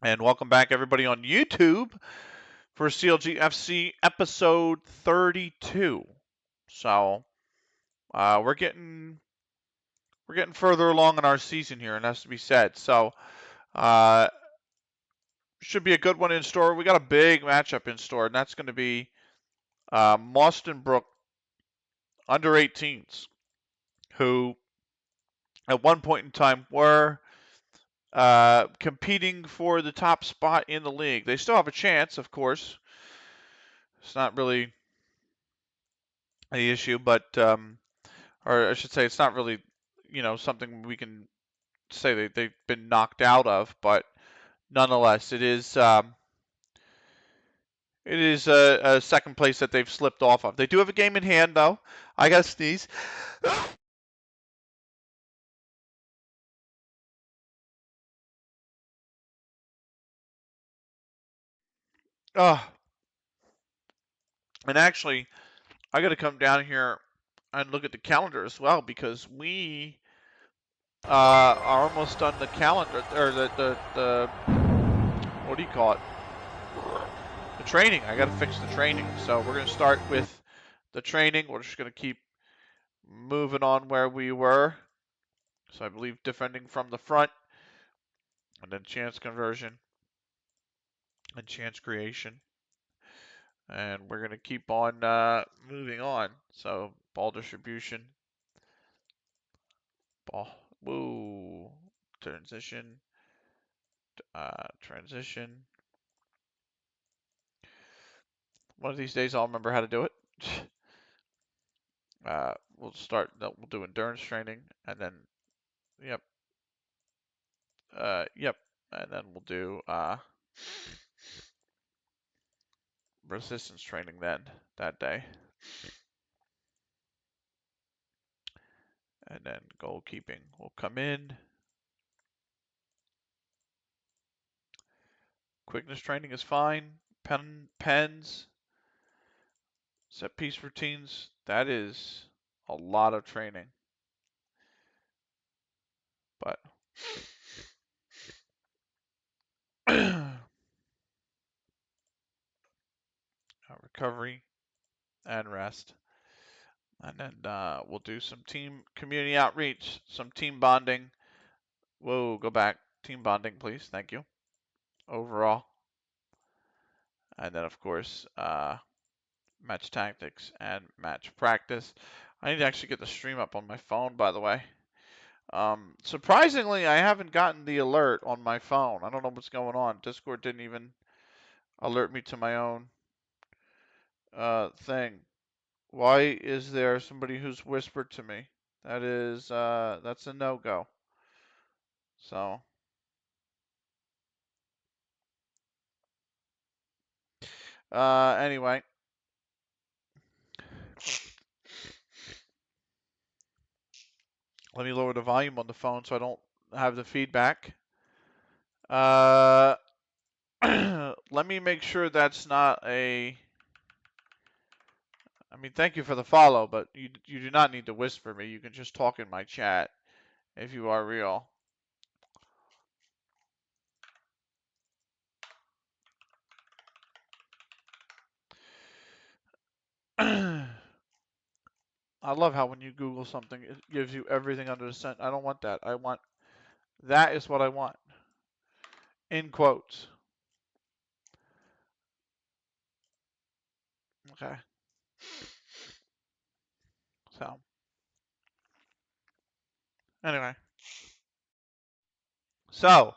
And welcome back, everybody, on YouTube for CLG FC episode 32. So we're getting further along in our season here, and that's to be said. So uh, should be a good one in store. We got a big matchup in store, and that's going to be Mauston Brook under 18s, who at one point in time were competing for the top spot in the league. They still have a chance, of course. It's not really the issue, but or I should say, it's not really, something we can say they've been knocked out of, but nonetheless, it is a second place that they've slipped off of. They do have a game in hand, though. I gotta sneeze. uh, and actually, I gotta come down here and look at the calendar as well because we are almost done the calendar or the what do you call it? The training. I gotta fix the training. So we're gonna start with the training. We're just gonna keep moving on where we were. So I believe defending from the front, and then chance conversion and chance creation. And we're going to keep on moving on. So ball distribution, ball, woo, transition, transition. One of these days I'll remember how to do it. We'll do endurance training, and then, yep, yep, and then we'll do resistance training then that day. And then goalkeeping will come in. Quickness training is fine. Pens, set piece routines, that is a lot of training. But recovery and rest. And then we'll do some team community outreach, some team bonding. Whoa, go back. Team bonding, please. Thank you. Overall. And then, of course, match tactics and match practice. I need to actually get the stream up on my phone, by the way. Surprisingly, I haven't gotten the alert on my phone. I don't know what's going on. Discord didn't even alert me to my own thing. Why is there somebody who's whispered to me? That's a no-go. So, anyway. Let me lower the volume on the phone so I don't have the feedback. Uh, let me make sure that's not a... I mean, thank you for the follow, but you do not need to whisper me. You can just talk in my chat if you are real. I love how when you Google something, it gives you everything under the sun. I don't want that. That is what I want. In quotes. Okay. So, anyway. So,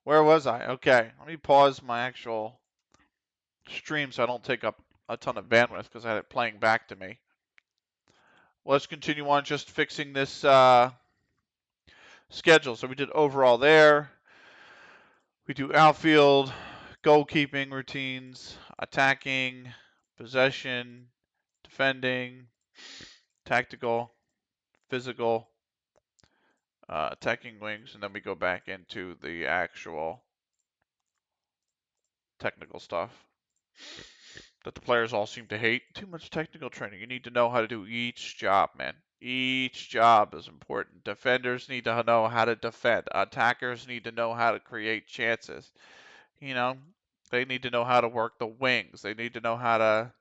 where was I? Okay. Let me pause my actual stream so I don't take up a ton of bandwidth because I had it playing back to me. Let's continue on just fixing this schedule. So we did overall there. We do outfield, goalkeeping routines, attacking, possession, defending, tactical, physical, attacking wings, and then we go back into the actual technical stuff that the players all seem to hate. Too much technical training. You need to know how to do each job, man. Each job is important. Defenders need to know how to defend. Attackers need to know how to create chances. You know, they need to know how to work the wings. They need to know how to.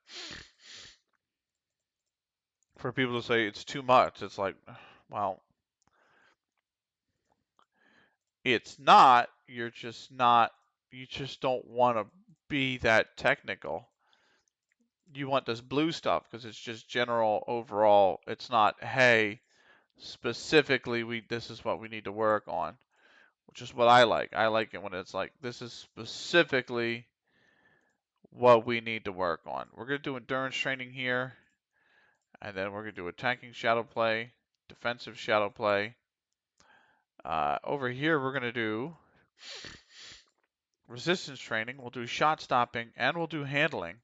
For people to say it's too much, it's like, well, it's not. You're just not. You just don't want to be that technical. You want this blue stuff because it's just general overall. It's not, hey, specifically this is what we need to work on, which is what I like. I like it when it's like this is specifically what we need to work on. We're going to do endurance training here, and then we're going to do attacking shadow play, defensive shadow play. Over here, we're going to do resistance training. We'll do shot stopping, and we'll do handling.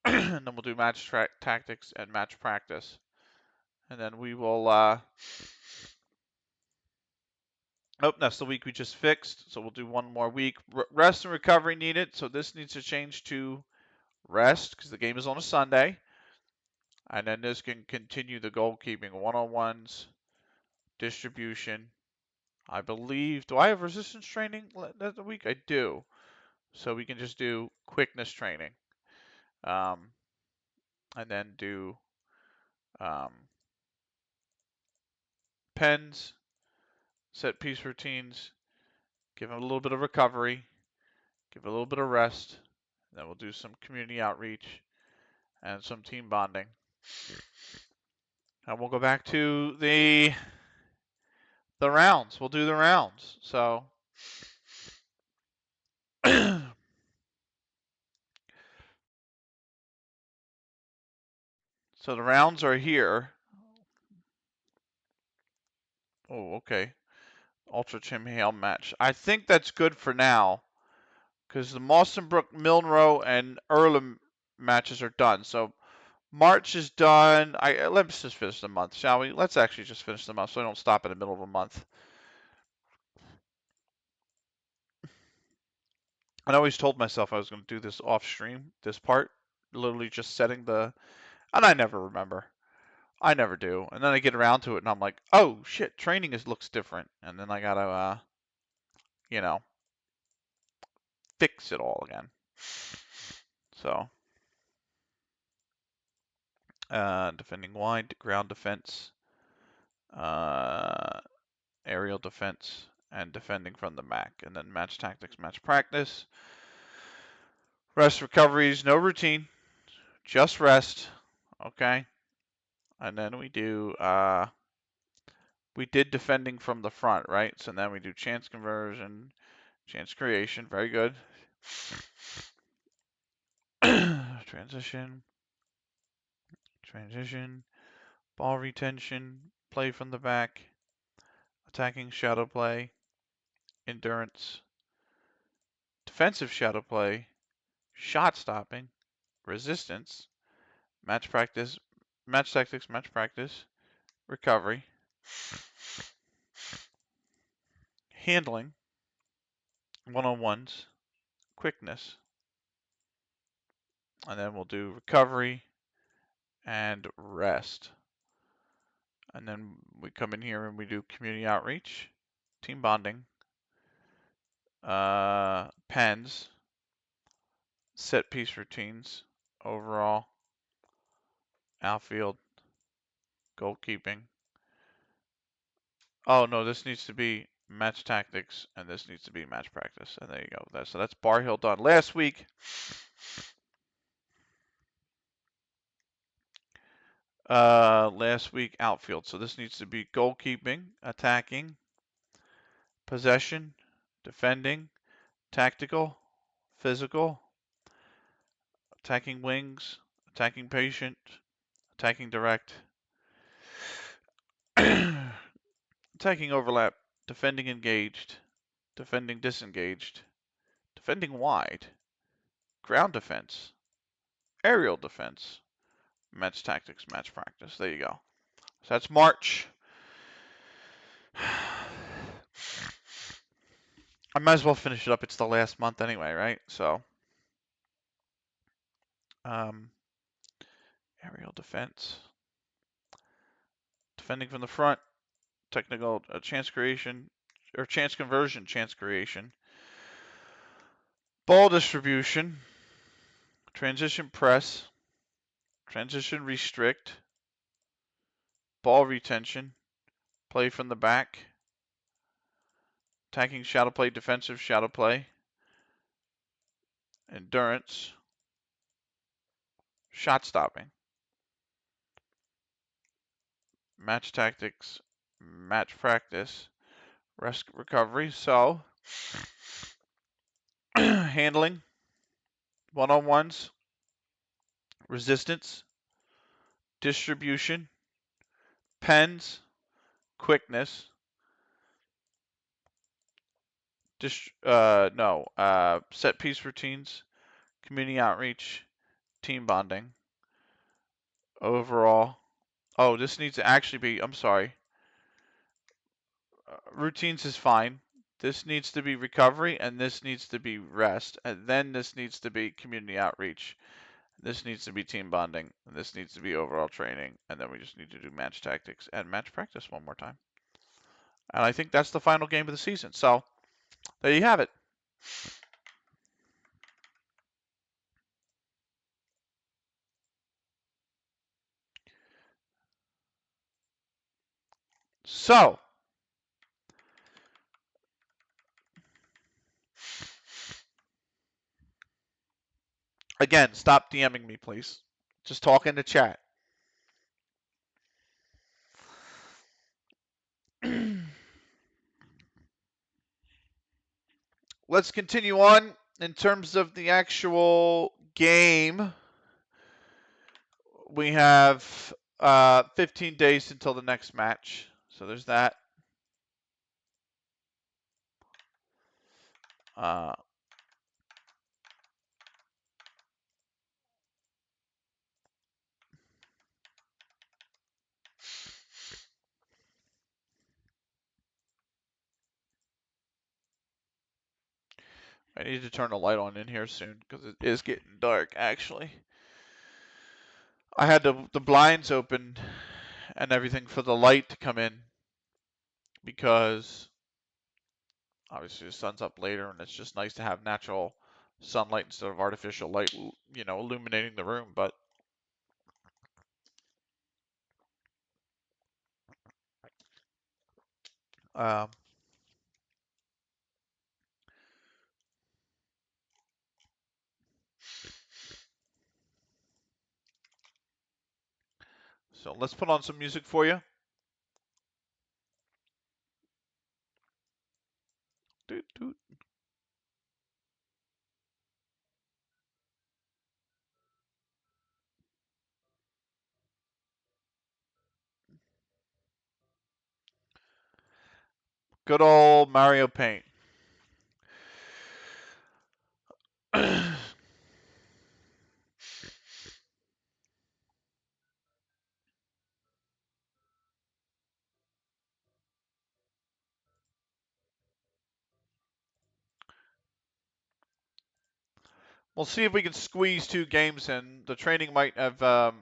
And then we'll do match tactics and match practice. And then we will. Oh, that's the week we just fixed. So we'll do one more week. Rest and recovery needed. So this needs to change to rest because the game is on a Sunday. And then this can continue the goalkeeping, one-on-ones, distribution. I believe, do I have resistance training that week? I do. So we can just do quickness training. And then do pens, set piece routines, give them a little bit of recovery, give a little bit of rest. Then we'll do some community outreach and some team bonding. And we'll go back to the rounds. We'll do the rounds. So so the rounds are here. Oh, okay. Ultra Chim Hail match. I think that's good for now because the Mawsonbrook, Milnrow, and Earlham matches are done. So March is done. Let's just finish the month, shall we? Let's actually just finish the month so I don't stop in the middle of a month. I always told myself I was going to do this off stream, this part, literally just setting the, and I never remember. I never do. And then I get around to it and I'm like, oh shit, training looks different. And then I gotta, you know, fix it all again. So, defending wide, ground defense, uh, aerial defense, and defending from the MAC. And then match tactics, match practice. Rest recoveries, no routine, just rest. Okay. And then we do, we did defending from the front, right? So then we do chance conversion, chance creation. Very good. Transition, ball retention, play from the back, attacking shadow play, endurance, defensive shadow play, shot stopping, resistance, match practice, match tactics, match practice, recovery, handling, one-on-ones, quickness, and then we'll do recovery and rest. And then we come in here and we do community outreach, team bonding, pens, set piece routines, overall, outfield, goalkeeping. Oh no, this needs to be match tactics, and this needs to be match practice. And there you go. So that's Bar Hill done. Last week, outfield. So this needs to be goalkeeping, attacking, possession, defending, tactical, physical, attacking wings, attacking patient, attacking direct, attacking overlap, defending engaged, defending disengaged, defending wide, ground defense, aerial defense, match tactics, match practice. There you go. So that's March. I might as well finish it up. It's the last month anyway, right? So, aerial defense. Defending from the front, technical chance creation, or chance conversion, chance creation. Ball distribution, transition press, transition restrict, ball retention, play from the back, attacking shadow play, defensive shadow play, endurance, shot stopping, match tactics, match practice, risk recovery. So, handling, one-on-ones, resistance, distribution, pens, quickness, set piece routines, community outreach, team bonding, overall. Oh, this needs to actually be, I'm sorry. Routines is fine. This needs to be recovery, and this needs to be rest, and then this needs to be community outreach. This needs to be team bonding, and this needs to be overall training, and then we just need to do match tactics and match practice one more time. And I think that's the final game of the season. So, there you have it. So, again, stop DMing me, please. Just talk in the chat. Let's continue on in terms of the actual game. We have 15 days until the next match. So there's that. I need to turn the light on in here soon because it is getting dark, actually. I had the blinds open and everything for the light to come in because obviously the sun's up later and it's just nice to have natural sunlight instead of artificial light, illuminating the room. But so let's put on some music for you. Doot, doot. Good old Mario Paint. We'll see if we can squeeze 2 games in. The training might have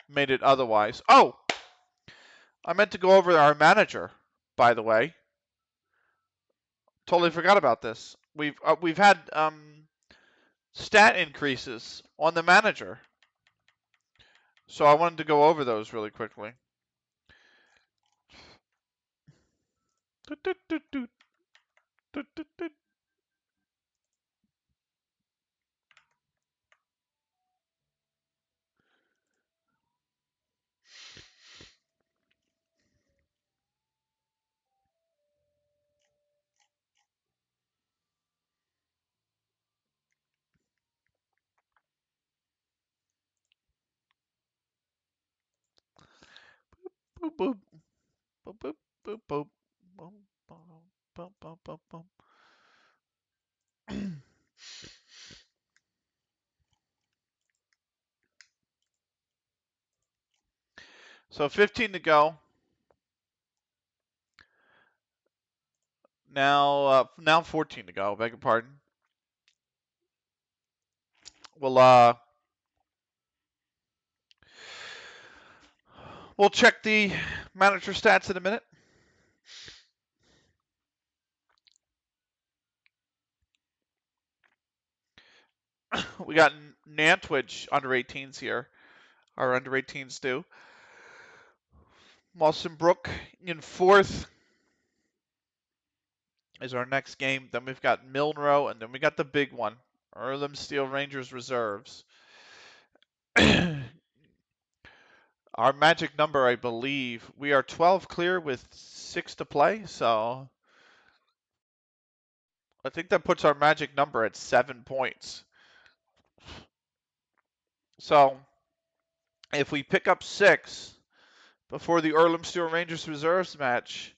made it otherwise. Oh, I meant to go over our manager, by the way. Totally forgot about this. We've had stat increases on the manager, so I wanted to go over those really quickly. Boop boop boop boop boop boop. Boop, boop, boop, boop. So 15 to go. Now 14 to go. Beg your pardon. We'll We'll check the manager stats in a minute. We got Nantwich under 18s here. Our under 18s do. Mawsonbrook in fourth is our next game. Then we've got Milnrow, and then we got the big one, Earlham Steel Rangers reserves. Our magic number, I believe, we are 12 clear with 6 to play, so I think that puts our magic number at 7 points. So if we pick up 6 before the Earlham Steel Rangers reserves match,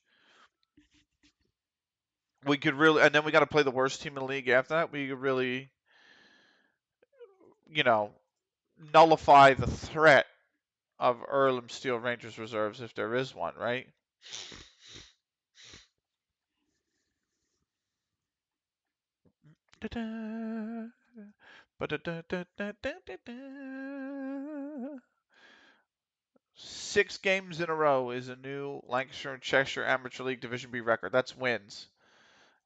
we could really, and then we got to play the worst team in the league after that. We could really, you know, nullify the threat of Earlham Steel Rangers reserves if there is one, right? Da-da. Ba-da-da-da-da-da-da. 6 games in a row is a new Lancashire and Cheshire Amateur League Division B record. That's wins.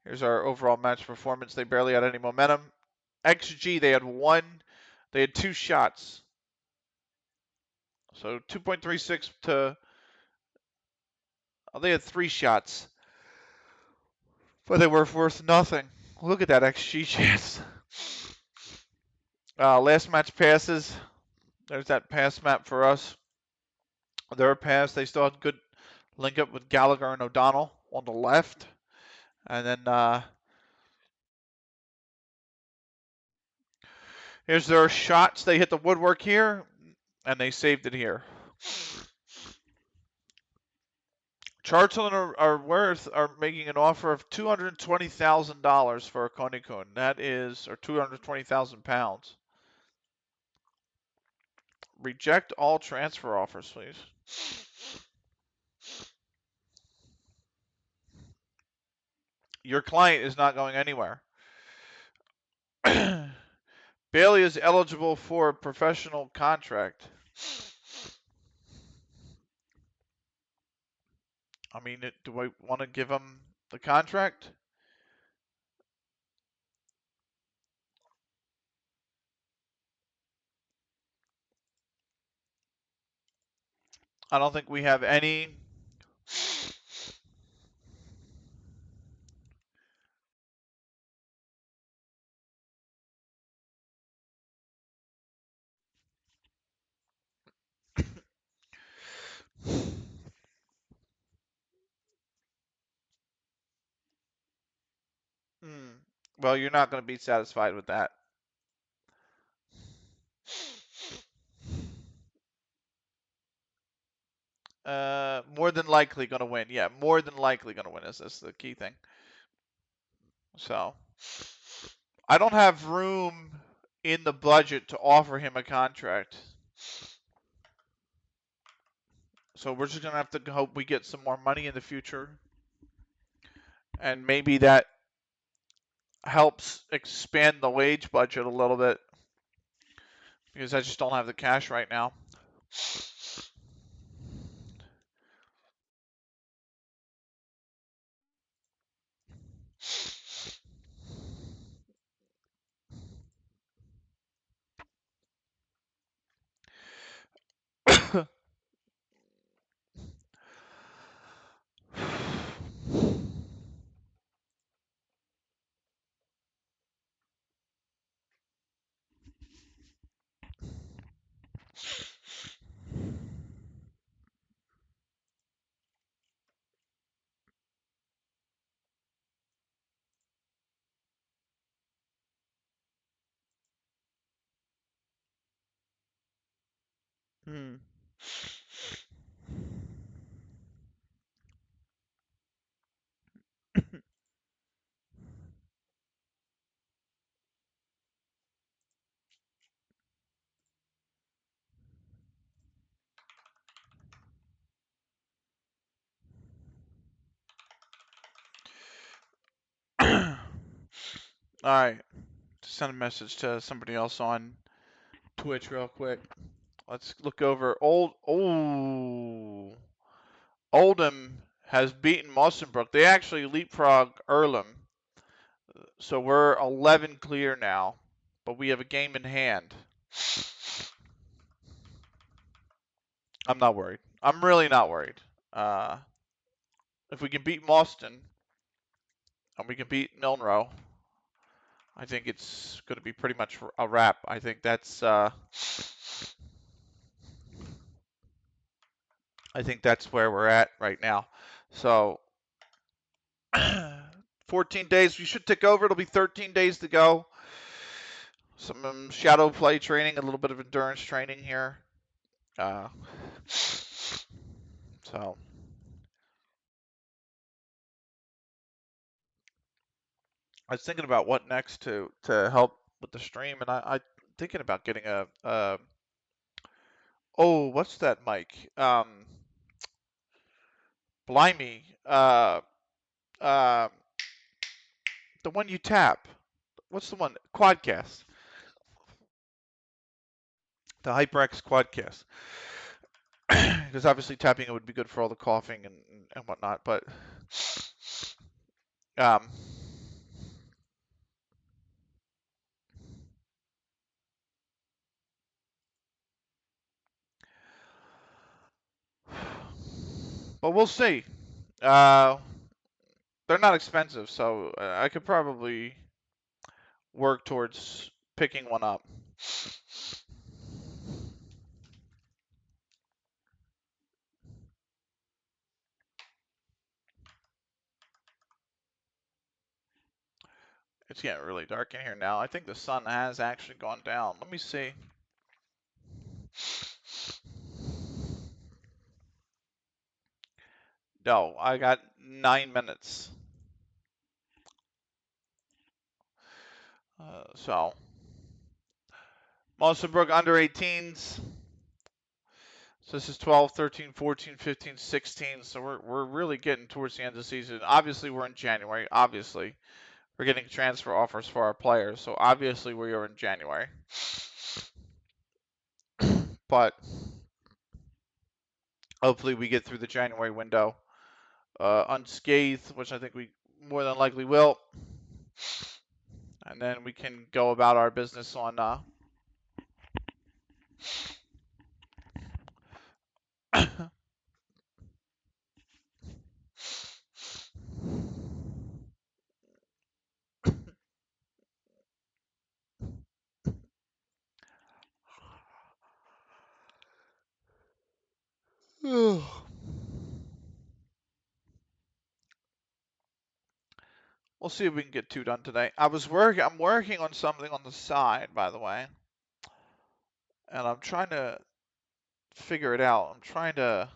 Here's our overall match performance. They barely had any momentum. XG, they had 2 shots. So 2.36 to, they had 3 shots. But they were worth nothing. Look at that XG chance. Last match passes. There's that pass map for us. Their pass, they still had good link up with Gallagher and O'Donnell on the left. And then here's their shots. They hit the woodwork here, and they saved it here. Charlton are making an offer of $220,000 for a Konikun. That is, or 220,000 pounds. Reject all transfer offers, please. Your client is not going anywhere. Bailey is eligible for a professional contract. I mean, do I want to give him the contract? I don't think we have any. Well, you're not going to be satisfied with that. More than likely going to win. Yeah, more than likely going to win is the key thing. So, I don't have room in the budget to offer him a contract. So we're just going to have to hope we get some more money in the future. And maybe that helps expand the wage budget a little bit. Because I just don't have the cash right now. All right. Send a message to somebody else on Twitch real quick. Let's look over old. Oh. Oldham has beaten Musselbrook. They actually leapfrog Earlham. So we're 11 clear now, but we have a game in hand. I'm not worried. I'm really not worried. If we can beat Mauston and we can beat Milnrow, I think it's going to be pretty much a wrap. I think that's where we're at right now. So 14 days. We should tick over. It'll be 13 days to go. Some shadow play training, a little bit of endurance training here. So I was thinking about what next to help with the stream, and I'm thinking about getting a oh, what's that mic? Blimey, uh, the one you tap. What's the one? Quadcast. The HyperX Quadcast. Because obviously tapping it would be good for all the coughing and whatnot, but um, but we'll see. They're not expensive, so I could probably work towards picking one up. It's getting really dark in here now. I think the sun has actually gone down. Let me see. No, I got 9 minutes. So, Musselbrook under 18s. So this is 12, 13, 14, 15, 16. So we're really getting towards the end of the season. Obviously, we're in January. Obviously, we're getting transfer offers for our players. So obviously, we are in January. But hopefully, we get through the January window unscathed, which I think we more than likely will. And then we can go about our business on we'll see if we can get 2 done today. I'm working on something on the side, by the way. And I'm trying to figure it out. I'm trying to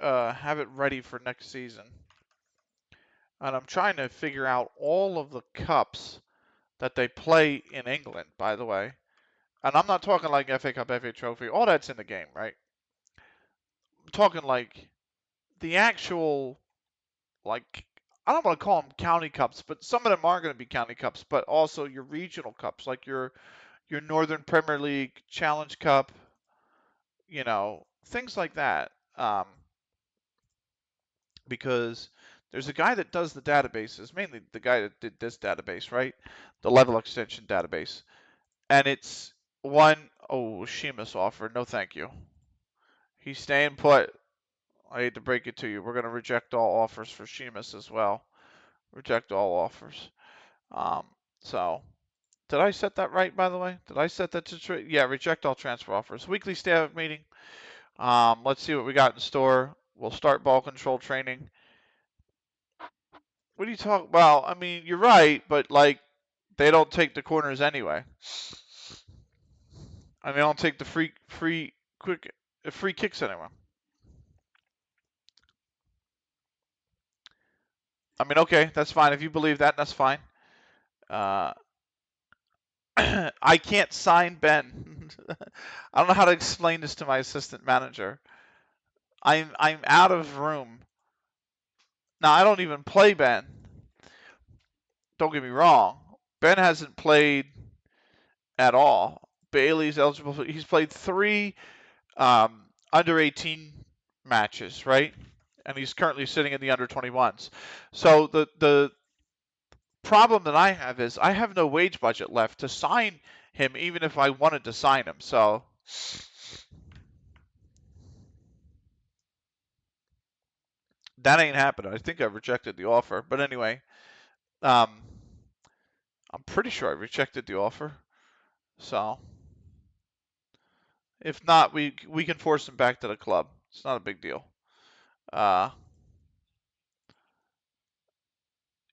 have it ready for next season. And I'm trying to figure out all of the cups that they play in England, by the way. And I'm not talking like FA Cup, FA Trophy. All that's in the game, right? I'm talking like the actual, like, I don't want to call them county cups, but some of them are going to be county cups, but also your regional cups, like your Northern Premier League Challenge Cup, things like that. Because there's a guy that does the databases, mainly the guy that did this database, right? The level extension database. And it's Sheamus offer. No, thank you. He's staying put. I hate to break it to you. We're going to reject all offers for Sheamus as well. Reject all offers. So, did I set that right, by the way? Did I set that to yeah, reject all transfer offers. Weekly staff meeting. Let's see what we got in store. We'll start ball control training. What do you talk? Well, I mean, you're right, but like, they don't take the corners anyway, and they don't take the free kicks anyway. I mean, okay, that's fine. If you believe that, that's fine. I can't sign Ben. I don't know how to explain this to my assistant manager. I'm out of room. Now, I don't even play Ben. Don't get me wrong. Ben hasn't played at all. Bailey's eligible. He's played 3 under 18 matches, right? And he's currently sitting in the under 21s. So the problem that I have is I have no wage budget left to sign him, even if I wanted to sign him. So that ain't happening. I think I rejected the offer. But anyway, um, I'm pretty sure I rejected the offer. So if not, we can force him back to the club. It's not a big deal. Uh,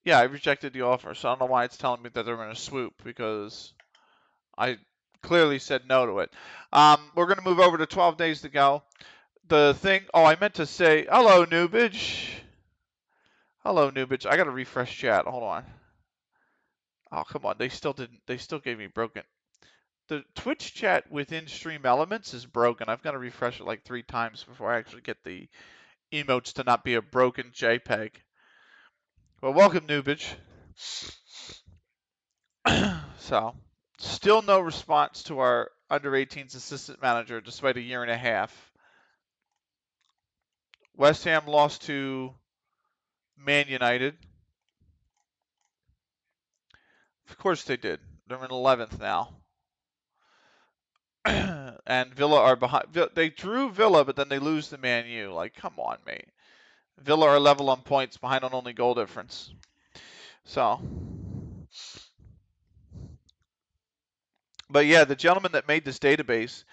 yeah, I rejected the offer. So I don't know why it's telling me that they're in a swoop, because I clearly said no to it. We're going to move over to 12 days to go. The thing, oh, I meant to say, hello, Newbage. Hello, Newbage. I got to refresh chat. Hold on. Oh, come on. They still gave me broken. The Twitch chat within Stream Elements is broken. I've got to refresh it like 3 times before I actually get the emotes to not be a broken JPEG. Well, welcome, Newbage. So, still no response to our under 18s assistant manager despite a year and a half. West Ham lost to Man United. Of course they did. They're in 11th now. And Villa are behind. They drew Villa, but then they lose to Man U. Like, come on, mate. Villa are level on points, behind on only goal difference. So, but yeah, the gentleman that made this database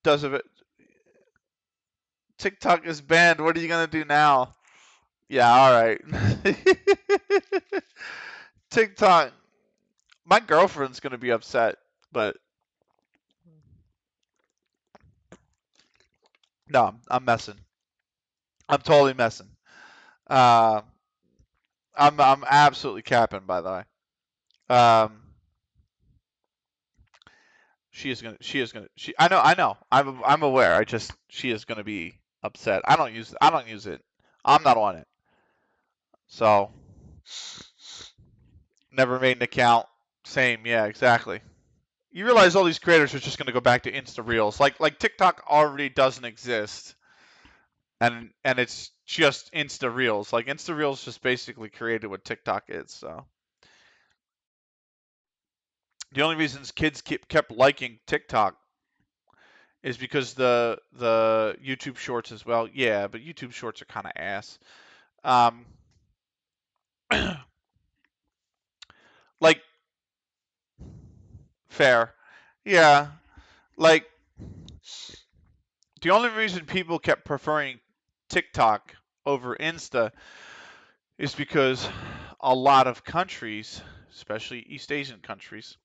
does it. TikTok is banned. What are you gonna do now? Yeah, all right. TikTok. My girlfriend's gonna be upset, but no, I'm messing. I'm totally messing. Uh, I'm absolutely capping, by the way. She is gonna. She is gonna. She. I know. I know. I'm aware. She is gonna be upset. I don't use. it. I'm not on it. So never made an account. Same. Yeah. Exactly. You realize all these creators are just gonna go back to Insta Reels. Like TikTok already doesn't exist, and it's just Insta Reels. Like Insta Reels just basically created what TikTok is. So the only reasons kids kept liking TikTok is because the YouTube Shorts as well. Yeah, but YouTube Shorts are kind of ass. Um, like fair, yeah. Like the only reason people kept preferring TikTok over Insta is because a lot of countries, especially East Asian countries,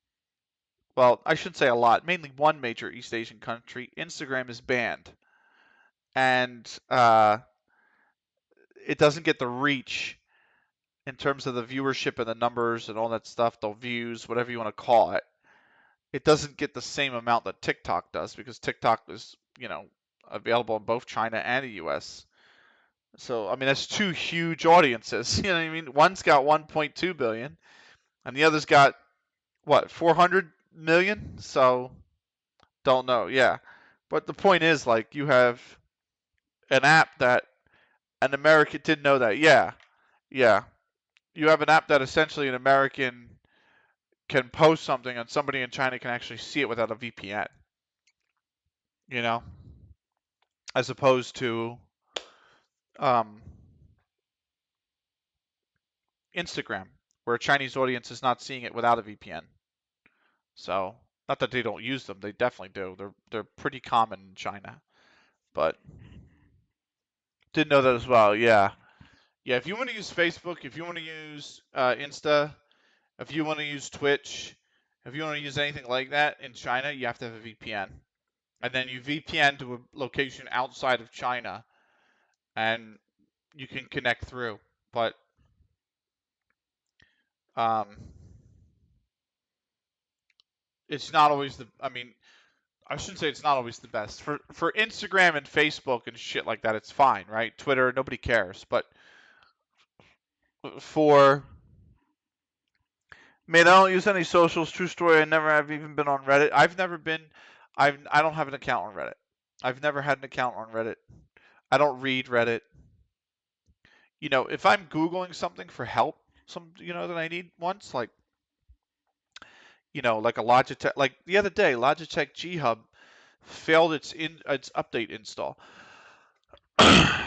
well, I shouldn't say a lot, mainly one major East Asian country, Instagram is banned, and it doesn't get the reach in terms of the viewership and the numbers and all that stuff, the views, whatever you want to call it. It doesn't get the same amount that TikTok does, because TikTok is, available in both China and the US. So, I mean, that's 2 huge audiences. You know what I mean? One's got 1.2 billion and the other's got what, 400 million? So, don't know. Yeah. But the point is, like, you have an app that an American didn't know that. Yeah. Yeah. You have an app that essentially an American can post something and somebody in China can actually see it without a VPN, you know, as opposed to um, Instagram, where a Chinese audience is not seeing it without a VPN. So, not that they don't use them, they definitely do. They're pretty common in China, but didn't know that as well. Yeah, yeah. If you want to use Facebook, if you want to use Insta, if you want to use Twitch, if you want to use anything like that in China, you have to have a VPN, and then you VPN to a location outside of China, and you can connect through. But um, it's not always the. I mean, I shouldn't say it's not always the best. For Instagram and Facebook and shit like that, it's fine, right? Twitter, nobody cares. But for I mean, I don't use any socials. True story. I never have even been on Reddit. I've never been. I don't have an account on Reddit. I've never had an account on Reddit. I don't read Reddit. You know, if I'm Googling something for help, that I need once, like, like a Logitech, like the other day, Logitech G Hub failed its update install.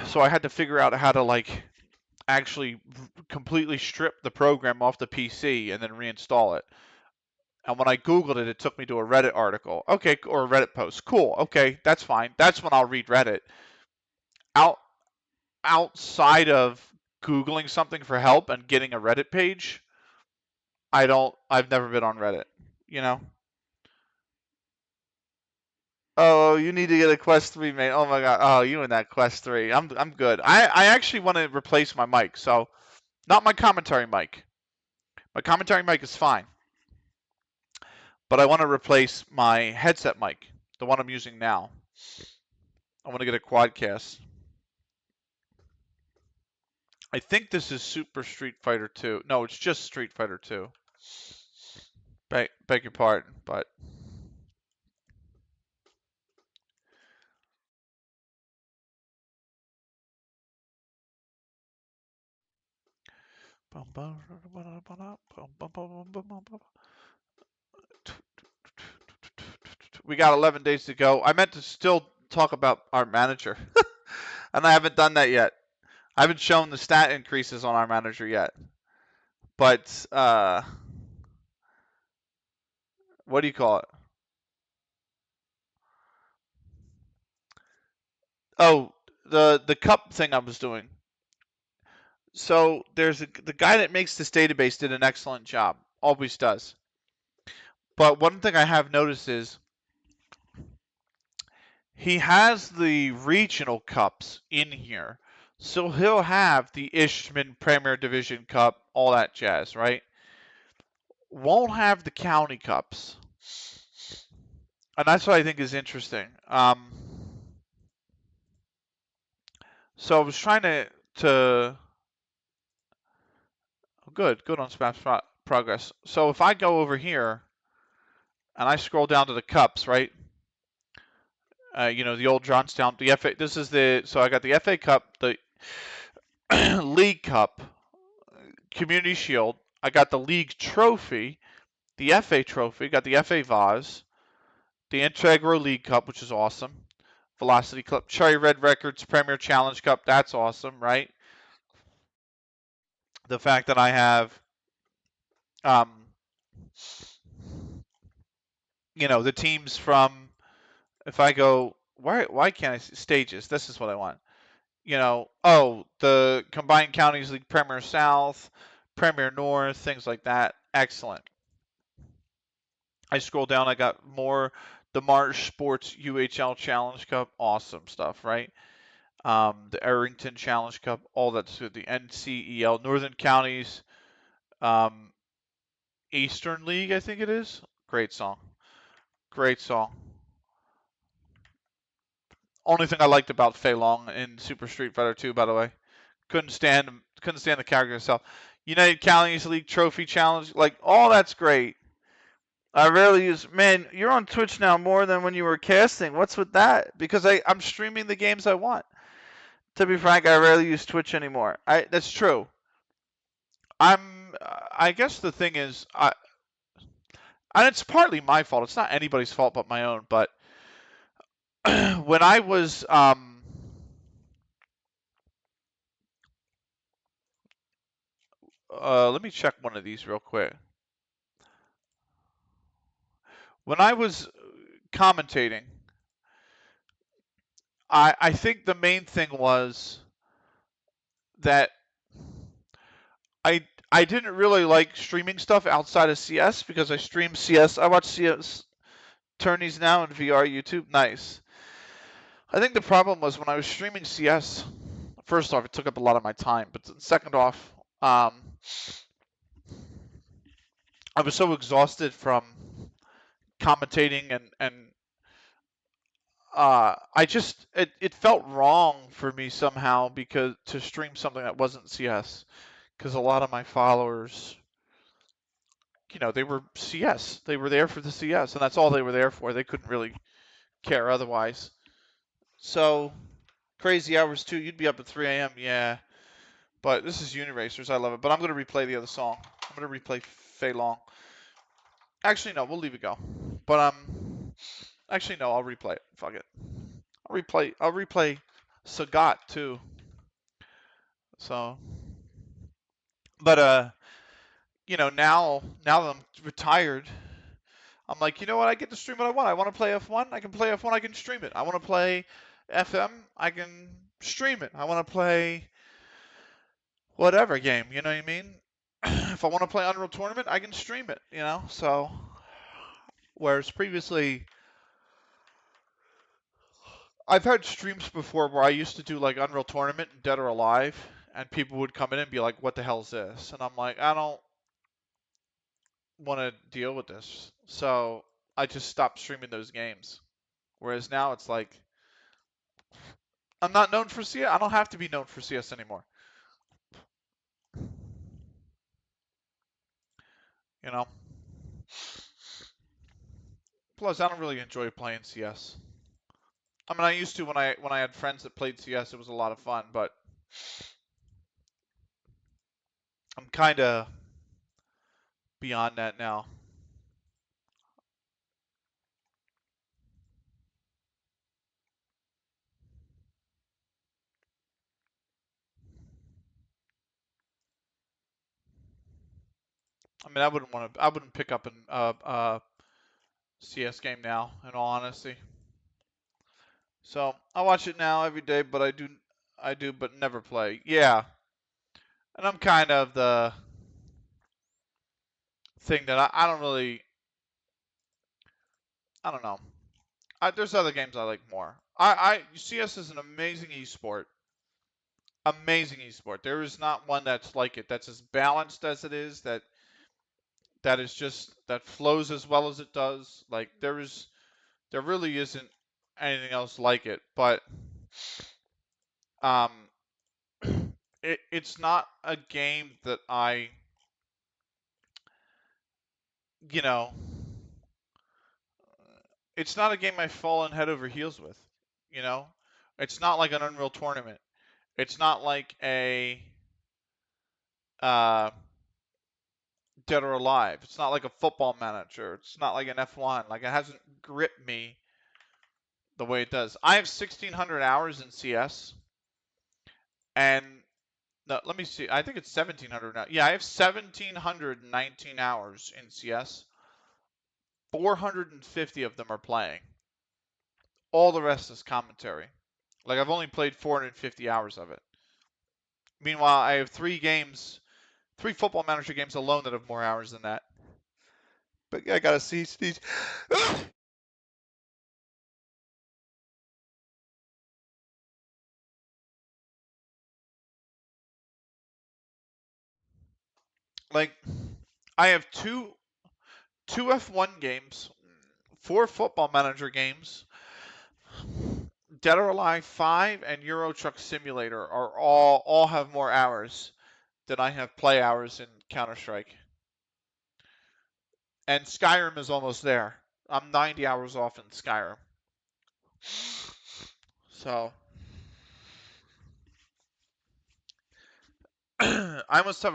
So I had to figure out how to like actually completely strip the program off the PC and then reinstall it. And when I Googled it, it took me to a Reddit article. Okay, or a Reddit post. Cool. Okay, that's fine. That's when I'll read Reddit. Out outside of Googling something for help and getting a Reddit page, I've never been on Reddit, you know? Oh, you need to get a Quest 3, mate. Oh my god. Oh, you and that Quest 3. I'm good. I actually want to replace my mic, so not my commentary mic. My commentary mic is fine. But I want to replace my headset mic, the one I'm using now. I want to get a quadcast. I think this is Super Street Fighter 2. No, it's just Street Fighter 2. Beg your pardon, but we got 11 days to go. I meant to still talk about our manager, and I haven't done that yet. I haven't shown the stat increases on our manager yet. But what do you call it? Oh, the cup thing I was doing. So the guy that makes this database did an excellent job. Always does. But one thing I have noticed is he has the regional cups in here. So he'll have the Ishman Premier Division Cup, all that jazz, right? Won't have the county cups. And that's what I think is interesting. So I was trying to good on spam progress. So if I go over here and I scroll down to the cups, right? The old Johnstown, the FA. This is so I got the FA Cup, the League Cup, Community Shield. I got the League Trophy, the FA Trophy, got the FA Vase, the Integro League Cup, which is awesome. Velocity Cup, Cherry Red Records Premier Challenge Cup, that's awesome, right? The fact that I have, um, the teams from, if I go, why can't I see stages? This is what I want. The Combined Counties League Premier South, Premier North, things like that. Excellent. I scroll down, I got more the Marsh Sports UHL Challenge Cup, awesome stuff, right? The Arrington Challenge Cup, all that's good. The NCEL, Northern Counties, um, Eastern League, I think it is. Great song. Great song. Only thing I liked about Fei Long in Super Street Fighter 2, by the way. Couldn't stand the character itself. United Counties League Trophy Challenge, like all that's great. I rarely use. Man, you're on Twitch now more than when you were casting. What's with that? Because I'm streaming the games I want. To be frank, I rarely use Twitch anymore. That's true. I guess the thing is, and it's partly my fault. It's not anybody's fault but my own. But when I was let me check one of these real quick. When I was commentating, I think the main thing was that I didn't really like streaming stuff outside of CS because I stream CS. I watch CS tourneys now in VR YouTube. Nice. I think the problem was when I was streaming CS. First off, it took up a lot of my time, but second off, I was so exhausted from commentating and it felt wrong for me somehow because to stream something that wasn't CS because a lot of my followers, they were CS. They were there for the CS, and that's all they were there for. They couldn't really care otherwise. So Crazy hours too. You'd be up at 3 a.m. Yeah. But this is Uniracers. I love it. But I'm gonna replay the other song. I'm gonna replay Fei Long. Actually, no. We'll leave it go. But actually no. I'll replay it. Fuck it. I'll replay. I'll replay Sagat too. So, but now that I'm retired, I'm like, you know what? I get to stream what I want. I want to play F1. I can play F1. I can stream it. I want to play FM. I can stream it. I want to play whatever game. You know what I mean? If I want to play Unreal Tournament, I can stream it. So whereas previously, I've had streams before where I used to do like Unreal Tournament, Dead or Alive, and people would come in and be like, "What the hell is this?" And I'm like, I don't want to deal with this. So I just stopped streaming those games. Whereas now it's like I'm not known for CS. I don't have to be known for CS anymore. You know. Plus, I don't really enjoy playing CS. I mean, I used to when I had friends that played CS. It was a lot of fun, but I'm kind of beyond that now. I mean, I wouldn't want to. I wouldn't pick up an CS game now, in all honesty. So I watch it now every day, but I do, but never play. Yeah, and I'm kind of the thing that I don't really. I don't know. There's other games I like more. CS is an amazing esport. Amazing esport. There is not one that's like it. That's as balanced as it is. That is just that flows as well as it does. Like there really isn't anything else like it. But um, it's not a game that you know, it's not a game I've fallen head over heels with. You know, it's not like an Unreal Tournament. It's not like a uh, Dead or Alive. It's not like a Football Manager. It's not like an F1. Like it hasn't gripped me the way it does. I have 1,600 hours in CS, and no, let me see. I think it's 1,700 now. Yeah, I have 1,719 hours in CS. 450 of them are playing. All the rest is commentary. Like I've only played 450 hours of it. Meanwhile, I have three Football Manager games alone that have more hours than that. But I gotta see these. Like I have two F1 games, four Football Manager games, Dead or Alive 5, and Euro Truck Simulator are all have more hours than I have play hours in Counter Strike. And Skyrim is almost there. I'm 90 hours off in Skyrim. So I must have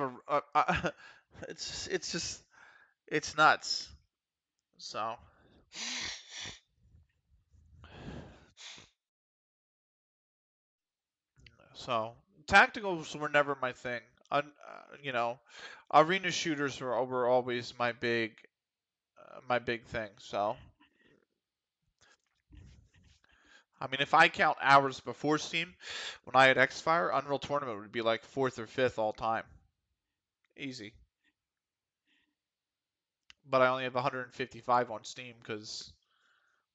it's just it's nuts. So so tacticals were never my thing. You know, arena shooters were always my big thing. So I mean, if I count hours before Steam, when I had Xfire, Unreal Tournament would be like fourth or fifth all time, easy. But I only have 155 on Steam because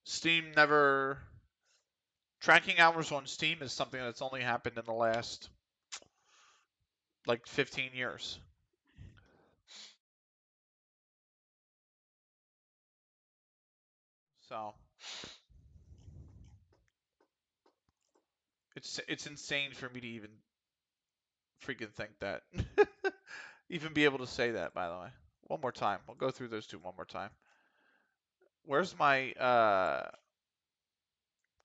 Steam never tracking hours on Steam is something that's only happened in the last like 15 years. So it's insane for me to even freaking think that. Even be able to say that, by the way. One more time. We'll go through those two one more time. Where's my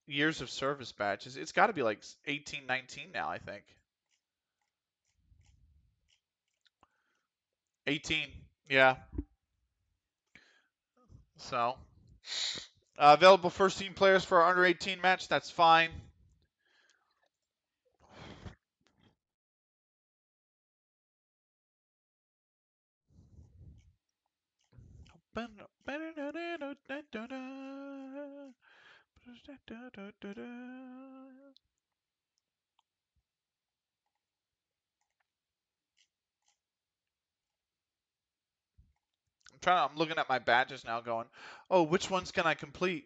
years of service badges. It's got to be like 18, 19 now, I think. 18, yeah. So, available first team players for our under 18 match. That's fine. I'm looking at my badges now, going, oh, which ones can I complete?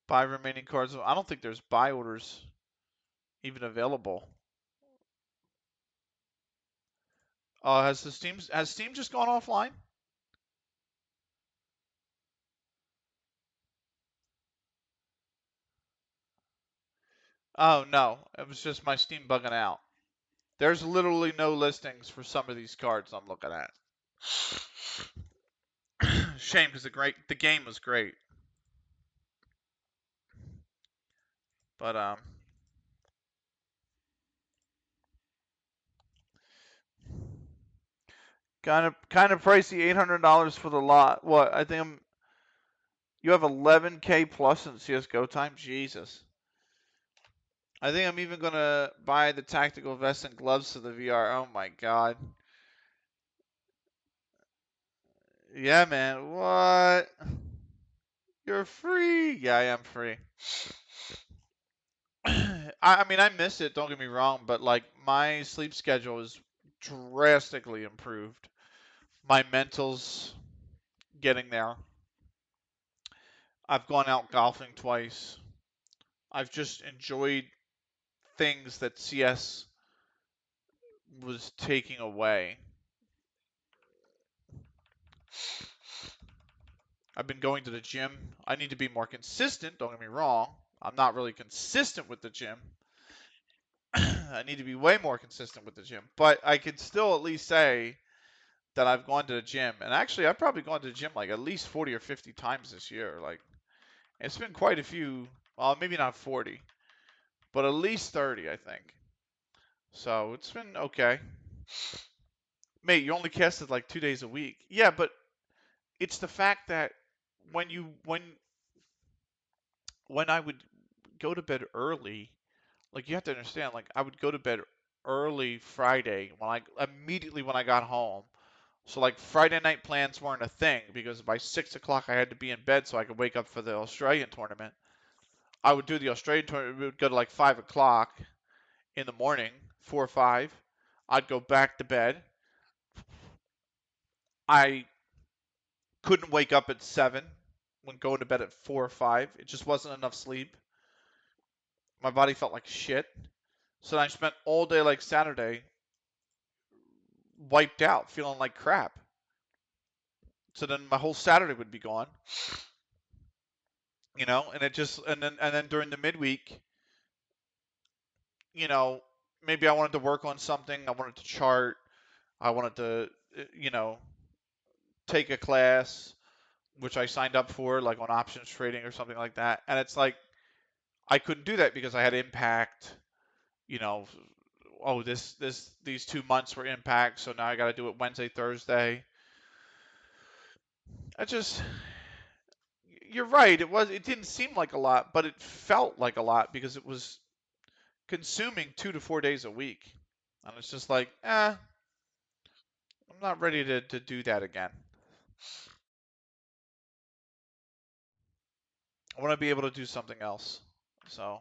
5 remaining cards. I don't think there's buy orders even available. Has Steam just gone offline? Oh no, it was just my Steam bugging out. There's literally no listings for some of these cards I'm looking at. Shame, because the game was great. But kind of pricey, $800 for the lot. What? I think you have 11K plus in CS:GO time. Jesus. I think I'm even gonna buy the tactical vest and gloves for the VR. Oh my god. Yeah, man. What? You're free. Yeah, I am free. I mean, I miss it. Don't get me wrong, but like my sleep schedule is drastically improved. My mental's getting there. I've gone out golfing twice. I've just enjoyed things that CS was taking away. I've been going to the gym. I need to be more consistent. Don't get me wrong. I'm not really consistent with the gym. I need to be way more consistent with the gym. But I can still at least say that I've gone to the gym. And actually, I've probably gone to the gym like at least 40 or 50 times this year. Like, it's been quite a few. Well, maybe not 40, but at least 30, I think. So it's been okay. Mate, you only casted like 2 days a week. Yeah, but it's the fact that when I would go to bed early, like you have to understand, like I would go to bed early Friday when I got home. So like Friday night plans weren't a thing because by 6 o'clock I had to be in bed so I could wake up for the Australian tournament. I would do the Australian tournament. We would go to like 5 o'clock in the morning, 4 or 5. I'd go back to bed. I couldn't wake up at 7 when going to bed at 4 or 5. It just wasn't enough sleep. My body felt like shit. So I spent all day like Saturday wiped out, feeling like crap. So then my whole Saturday would be gone, and it just and then during the midweek, you know, maybe I wanted to work on something, I wanted to chart, I wanted to, you know, take a class, which I signed up for, like on options trading or something like that, and it's like I couldn't do that because I had impact, you know. Oh, these 2 months were impact, so now I got to do it Wednesday, Thursday. I just You're right. It didn't seem like a lot, but it felt like a lot because it was consuming 2 to 4 days a week. And it's just like, I'm not ready to do that again. I want to be able to do something else. So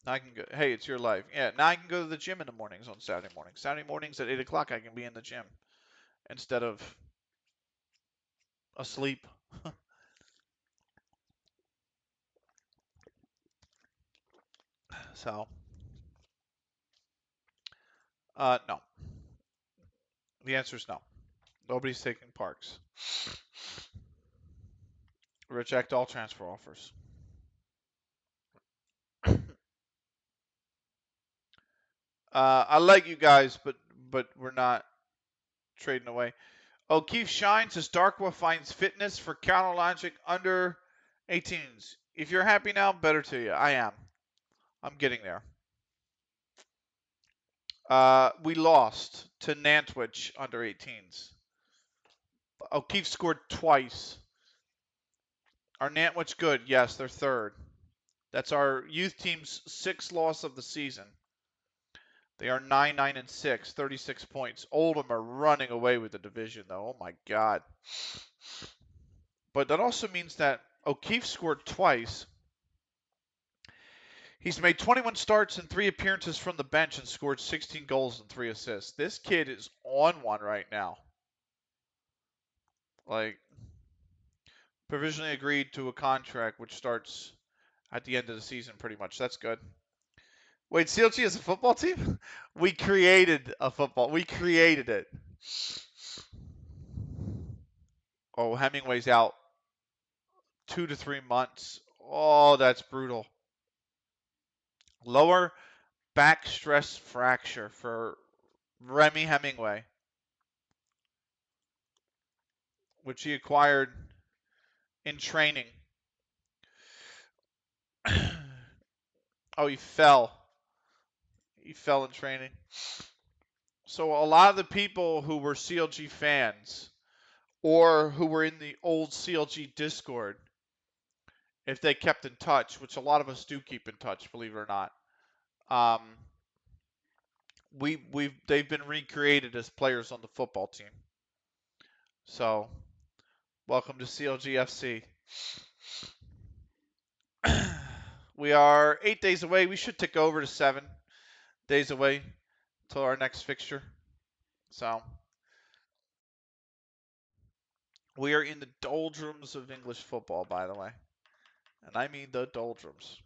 now I can go. Hey, it's your life. Yeah, now I can go to the gym in the mornings on Saturday mornings. Saturday mornings at 8 o'clock, I can be in the gym instead of asleep. So, no. The answer is no. Nobody's taking parks. Reject all transfer offers. I like you guys, but we're not trading away. O'Keefe shines as Darkwa finds fitness for counter logic under 18s. If you're happy now, better to you. I am. I'm getting there. We lost to Nantwich under 18s. O'Keefe scored twice. Are Nantwich good? Yes, they're third. That's our youth team's 6th loss of the season. They are 9-9-6, 36 points. Oldham are running away with the division, though. Oh my God. But that also means that O'Keefe scored twice. He's made 21 starts and 3 appearances from the bench and scored 16 goals and 3 assists. This kid is on one right now. Like, provisionally agreed to a contract which starts at the end of the season pretty much. That's good. Wait, CLG is a football team? We created a football. We created it. Oh, Hemingway's out 2 to 3 months. Oh, that's brutal. Lower back stress fracture for Remy Hemingway, which he acquired in training. Oh, he fell. He fell in training. So a lot of the people who were CLG fans or who were in the old CLG Discord, if they kept in touch, which a lot of us do keep in touch, believe it or not, they've been recreated as players on the football team. So, welcome to CLG FC. We are 8 days away. We should tick over to 7 days away till our next fixture. So, we are in the doldrums of English football, by the way. And I mean the doldrums.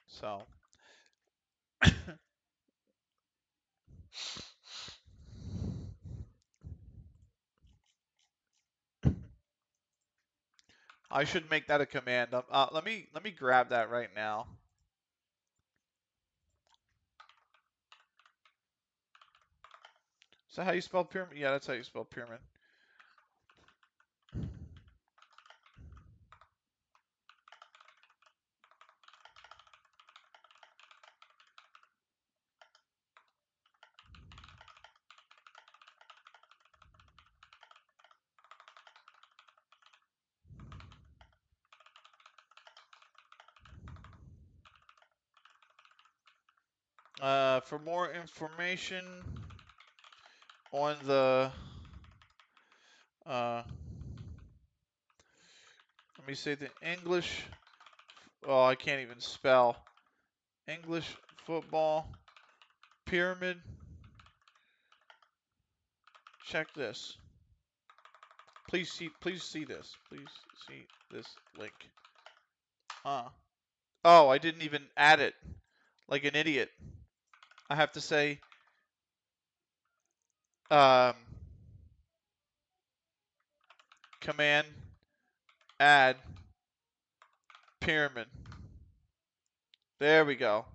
So, I should make that a command. Let me grab that right now. Is that how you spell pyramid? Yeah, that's how you spell pyramid. For more information on the let me say the English. Oh, I can't even spell English football pyramid. Check this. Please see this. Please see this link. Oh, I didn't even add it. Like an idiot. I have to say command add pyramid. There we go.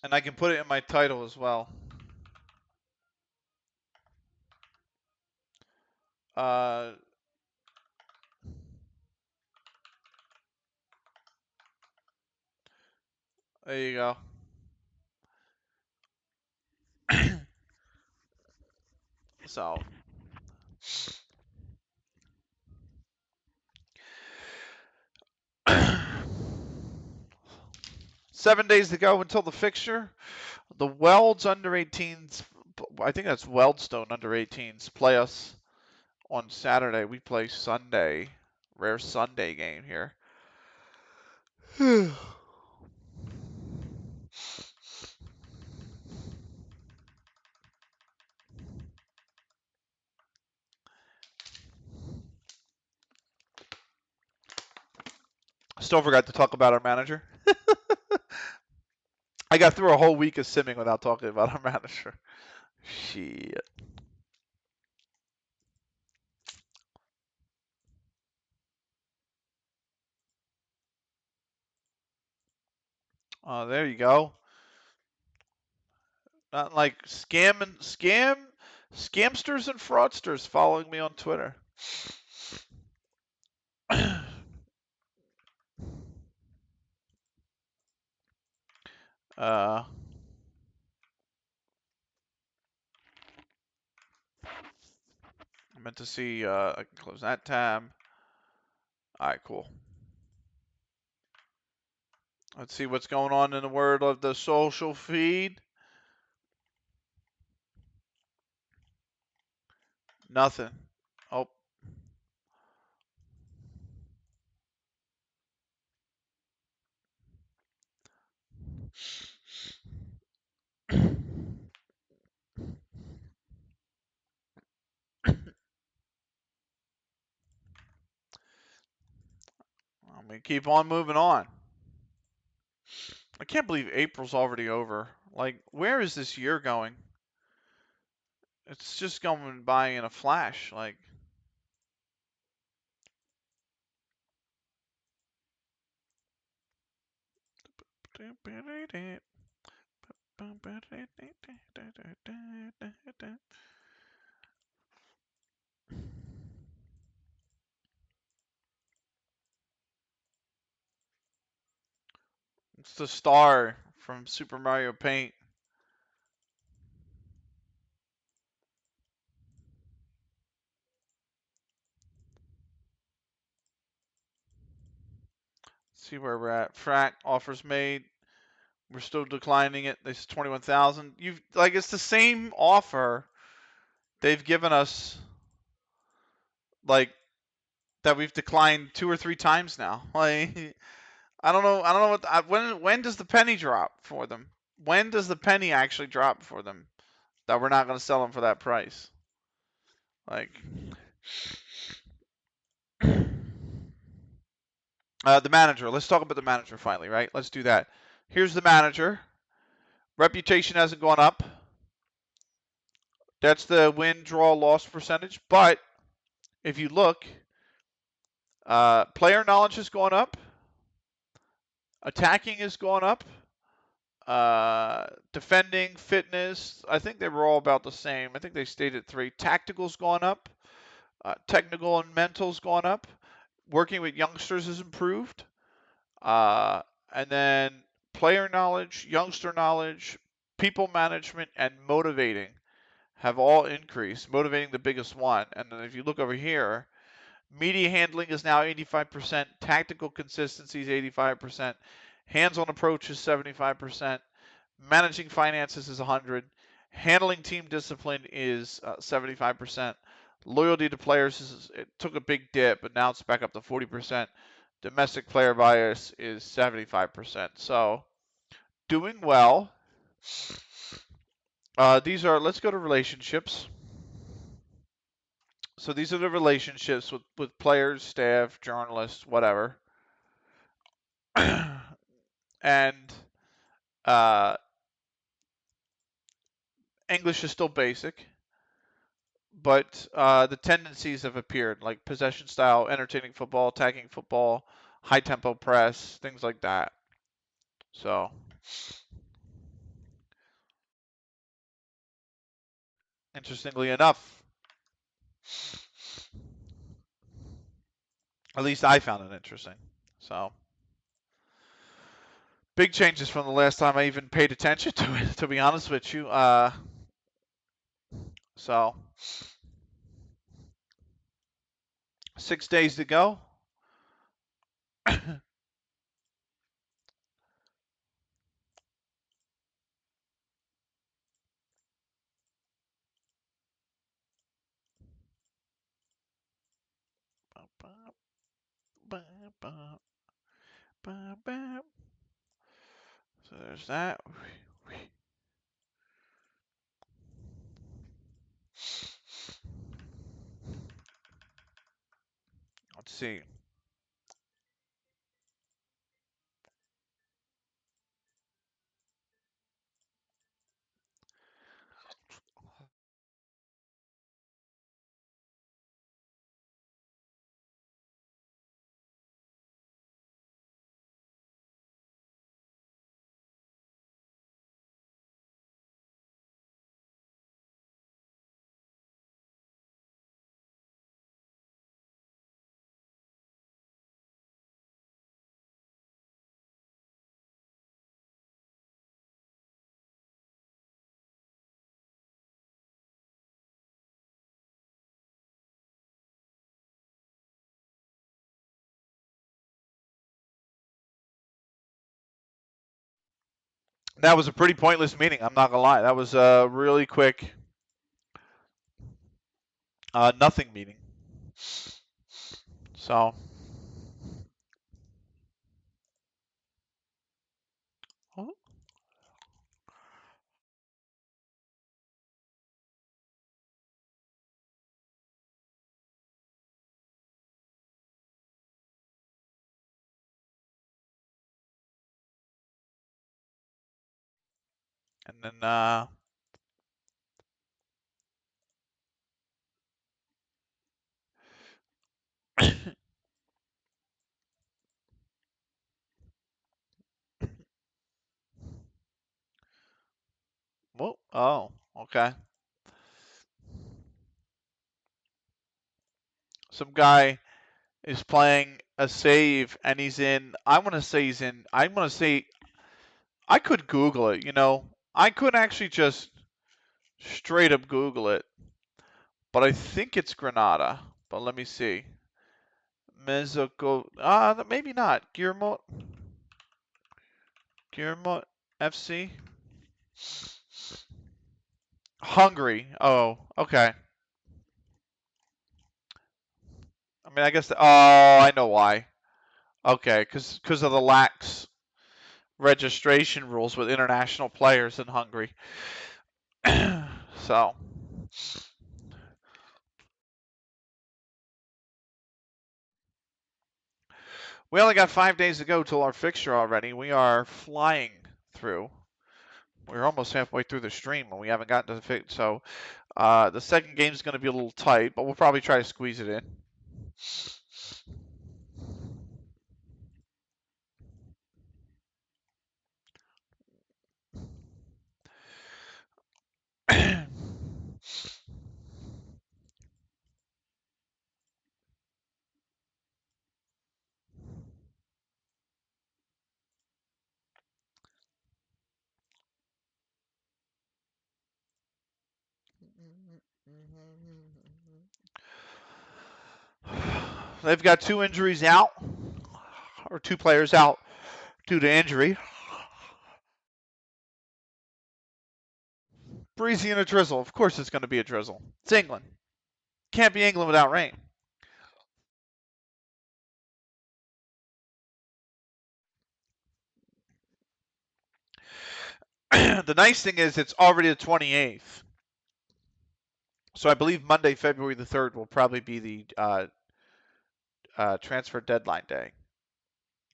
And I can put it in my title as well. There you go. So 7 days to go until the fixture. The Welds under 18s, I think that's Weldstone under 18s, play us on Saturday. We play Sunday. Rare Sunday game here. Still forgot to talk about our manager. I got through a whole week of simming without talking about our manager. Shit. There you go. Not like scamsters and fraudsters following me on Twitter. I meant to see. I can close that tab. All right, cool. Let's see what's going on in the world of the social feed. Nothing. Oh. I'm gonna keep on moving on. I can't believe April's already over. Like, where is this year going? It's just going by in a flash. Like, it's the star from Super Mario Paint. Let's see where we're at. Frac offers made. We're still declining it. This is 21,000. You've like it's the same offer they've given us, like that we've declined 2 or 3 times now. Like I don't know. I don't know what. When does the penny drop for them? When does the penny actually drop for them that we're not going to sell them for that price? Like the manager. Let's talk about the manager finally, right? Let's do that. Here's the manager. Reputation hasn't gone up. That's the win, draw, loss percentage. But if you look, player knowledge has gone up. Attacking has gone up. Defending, fitness, I think they were all about the same. I think they stayed at 3. Tactical's gone up. Technical and mental's gone up. Working with youngsters has improved. And then player knowledge, youngster knowledge, people management, and motivating have all increased. Motivating the biggest one. And then if you look over here, media handling is now 85%. Tactical consistency is 85%. Hands-on approach is 75%. Managing finances is 100. Handling team discipline is 75%. Loyalty to players it took a big dip, but now it's back up to 40%. Domestic player bias is 75%. So doing well. Let's go to relationships. So these are the relationships with players, staff, journalists, whatever. And English is still basic, but the tendencies have appeared, like possession style, entertaining football, attacking football, high tempo press, things like that. So, interestingly enough, at least I found it interesting. So, big changes from the last time I even paid attention to it, to be honest with you. So, 6 days to go. So there's that. Let's see. That was a pretty pointless meeting. I'm not gonna lie. That was a really quick, nothing meeting. So, and then well, oh, okay. Some guy is playing a save, and he's in. I want to say he's in. I want to say I could Google it. I could actually just straight up Google it, but I think it's Granada. But let me see. Mexico. Maybe not. Guillermo FC. Hungary. Oh, okay. I mean, I guess. Oh, I know why. Okay, because of the lax registration rules with international players in Hungary. So we only got 5 days to go till our fixture already. We are flying through. We're almost halfway through the stream and we haven't gotten to the fix. So the second game is going to be a little tight, but we'll probably try to squeeze it in. They've got 2 injuries out, or 2 players out due to injury. Breezy and a drizzle. Of course it's going to be a drizzle. It's England. Can't be England without rain. The nice thing is it's already the 28th. So I believe Monday, February the 3rd will probably be the transfer deadline day.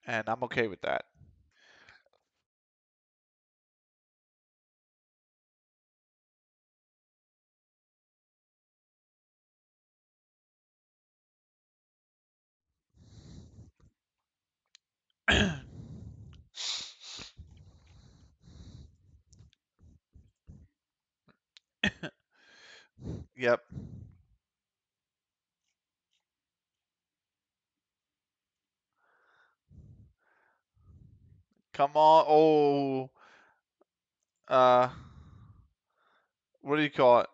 And I'm okay with that. Yep. Come on. Oh, uh, what do you call it?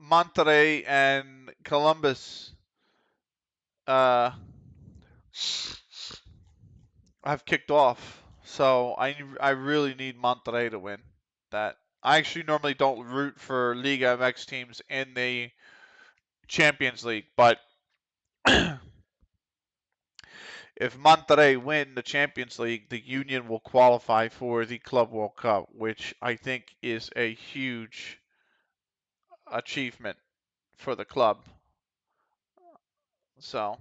Monterrey and Columbus uh, have kicked off. So I really need Monterrey to win that. I actually normally don't root for Liga MX teams in the Champions League, but if Monterrey win the Champions League, the Union will qualify for the Club World Cup, which I think is a huge achievement for the club. So,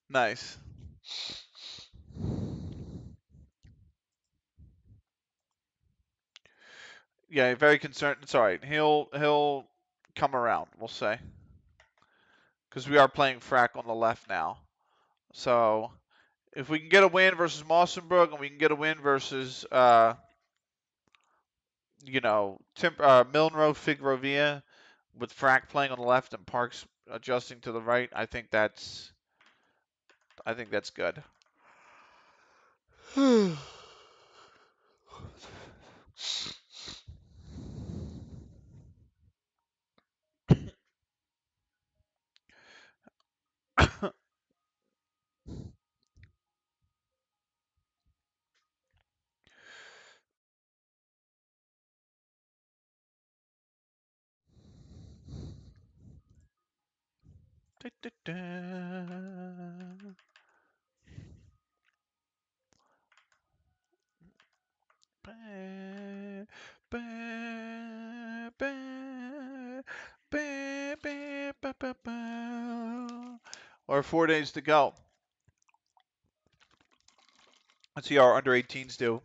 nice. Yeah, very concerned. It's all right. He'll come around. We'll say because we are playing Frack on the left now. So if we can get a win versus Mossenbrook and we can get a win versus Milnrow Figuerovia with Frack playing on the left and Parks adjusting to the right, I think that's good. Or 4 days to go. Let's see how our under 18s do.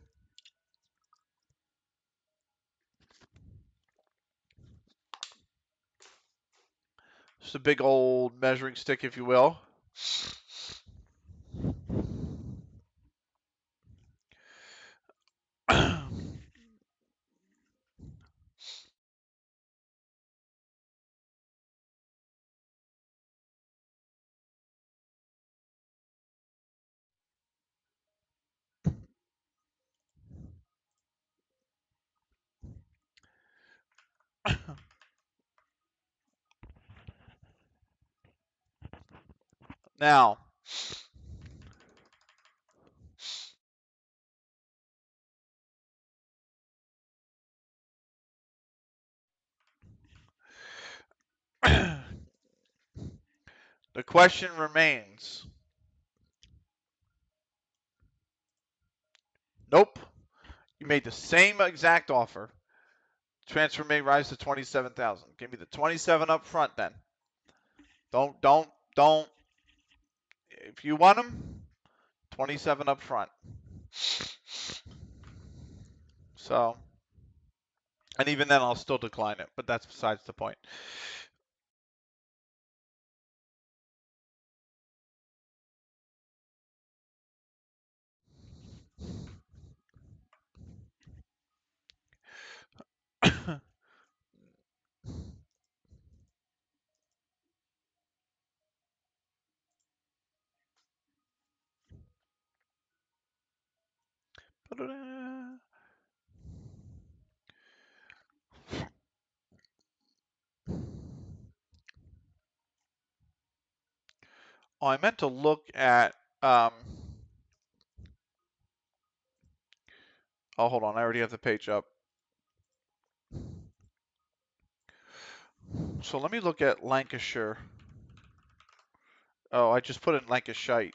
Just a big old measuring stick, if you will. Now, the question remains. Nope. You made the same exact offer. Transfer may rise to 27,000. Give me the 27 up front then. Don't. If you want them, 27 up front. So, and even then I'll still decline it, but that's besides the point. Oh, I meant to look at. Oh, hold on. I already have the page up. So let me look at Lancashire. Oh, I just put in Lancashire.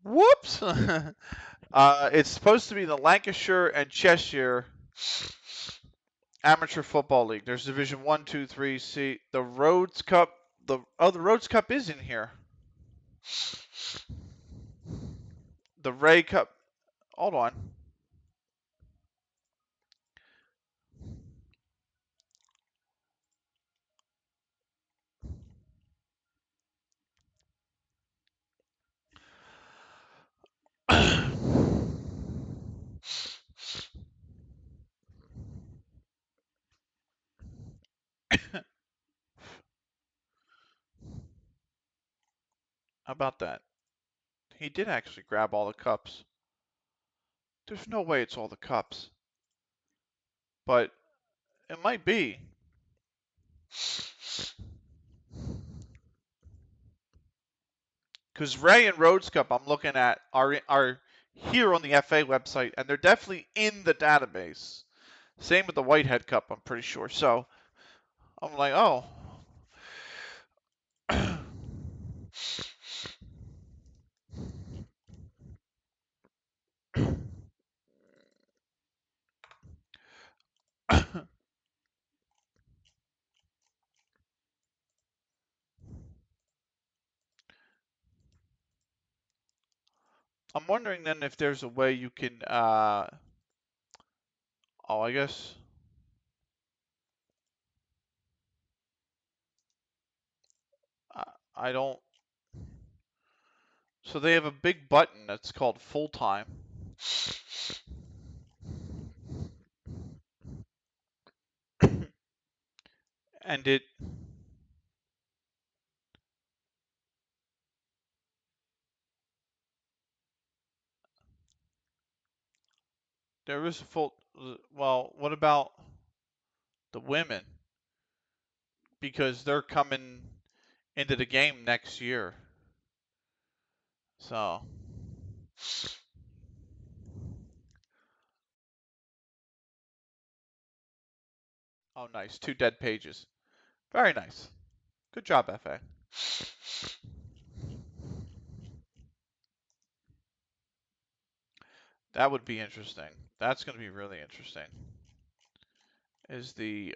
Whoops! It's supposed to be the Lancashire and Cheshire Amateur Football League. There's Division 1, 2, 3. See, the Rhodes Cup. The Rhodes Cup is in here. The Ray Cup. Hold on. How about that? He did actually grab all the cups. There's no way it's all the cups. But it might be. Because Ray and Rhodes Cup I'm looking at are here on the FA website, and they're definitely in the database. Same with the Whitehead Cup, I'm pretty sure. So I'm like, oh. I'm wondering then if there's a way you can, oh, I guess, I don't, so they have a big button that's called full time. And it, there is a full. Well, what about the women? Because they're coming into the game next year. So. Oh, nice. 2 dead pages. Very nice. Good job, FA. That would be interesting. That's going to be really interesting. Is the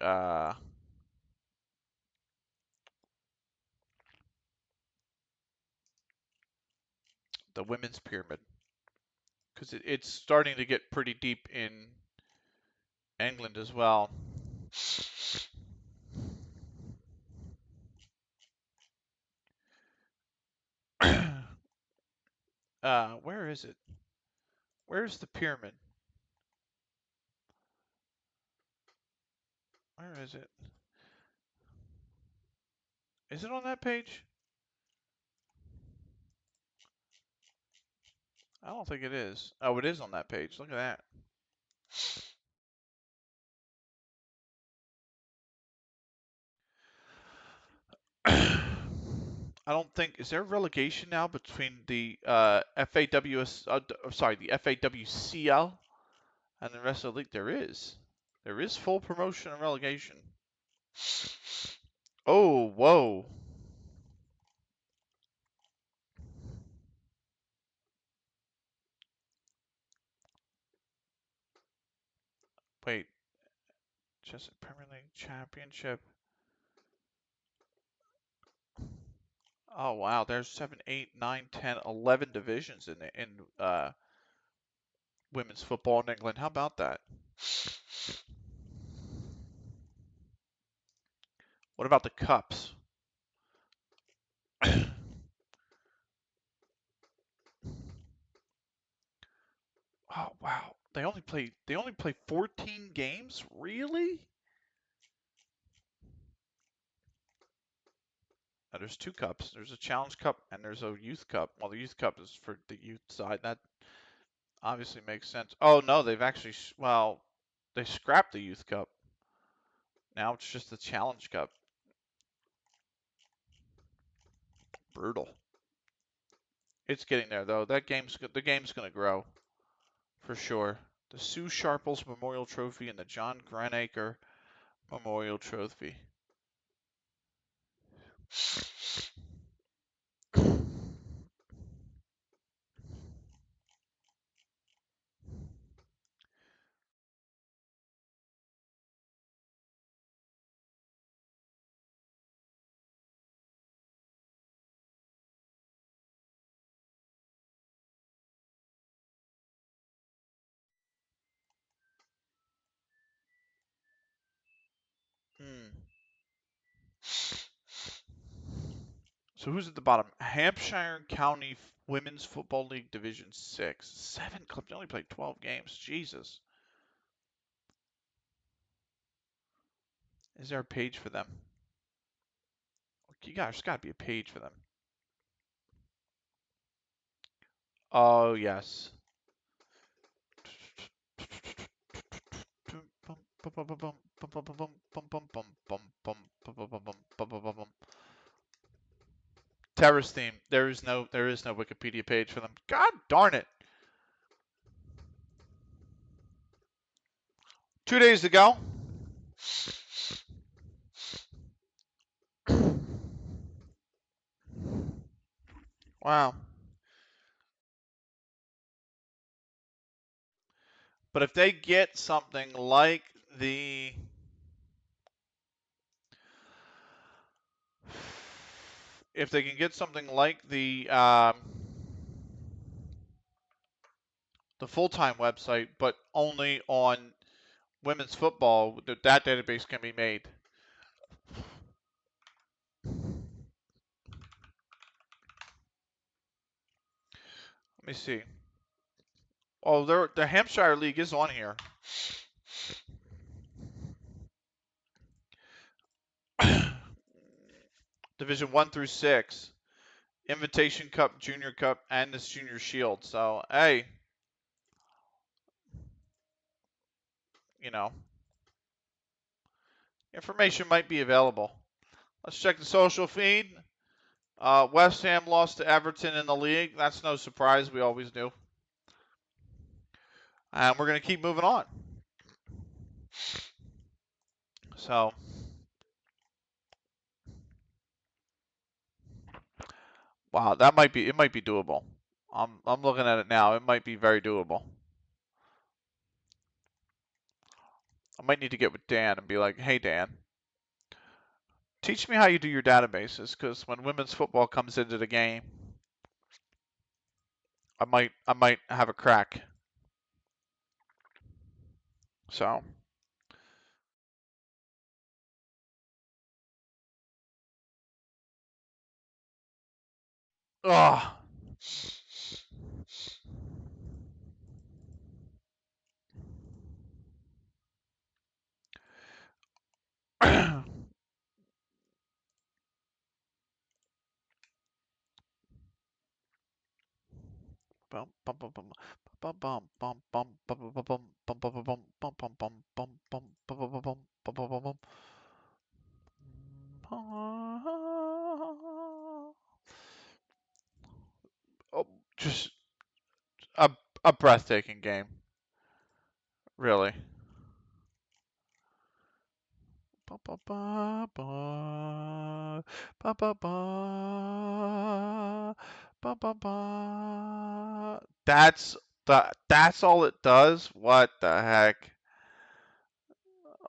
women's pyramid, because it's starting to get pretty deep in England as well. Where is it? Where's the pyramid? Where is it? Is it on that page? I don't think it is. Oh, it is on that page. Look at that. I don't think, is there relegation now between the FAWS, sorry, the FAWCL and the rest of the league? There is. There is full promotion and relegation. Oh, whoa. Wait. Just Premier League Championship. Oh, wow. There's 7, 8, 9, 10, 11 divisions in women's football in England. How about that? What about the cups? Oh, wow. They only play 14 games? Really? Now, there's 2 cups. There's a Challenge Cup and there's a Youth Cup. Well, the Youth Cup is for the youth side. That obviously makes sense. Oh, no, they've actually, well, they scrapped the Youth Cup. Now it's just the Challenge Cup. Brutal. It's getting there, though. The game's going to grow for sure. The Sue Sharples Memorial Trophy and the John Greenacre Memorial Trophy. Hmm. So who's at the bottom? Hampshire County Women's Football League Division 6. 7 clubs. They only played 12 games. Jesus. Is there a page for them? There's got to be a page for them. Oh, yes. Terrace theme. There is no Wikipedia page for them. God darn it. 2 days to go. Wow. But if they get something like if they can get something like the full-time website, but only on women's football, that database can be made. Let me see. Oh, the Hampshire League is on here. Division 1 through 6. Invitation Cup, Junior Cup, and this Junior Shield. So, hey. you know, information might be available. Let's check the social feed. West Ham lost to Everton in the league. That's no surprise. We always do. And we're going to keep moving on. So, wow, it might be doable. I'm looking at it now. It might be very doable. I might need to get with Dan and be like, hey, Dan, teach me how you do your databases, because when women's football comes into the game, I might have a crack. So, ugh. Oh, just a a breathtaking game, really. That's all it does? What the heck?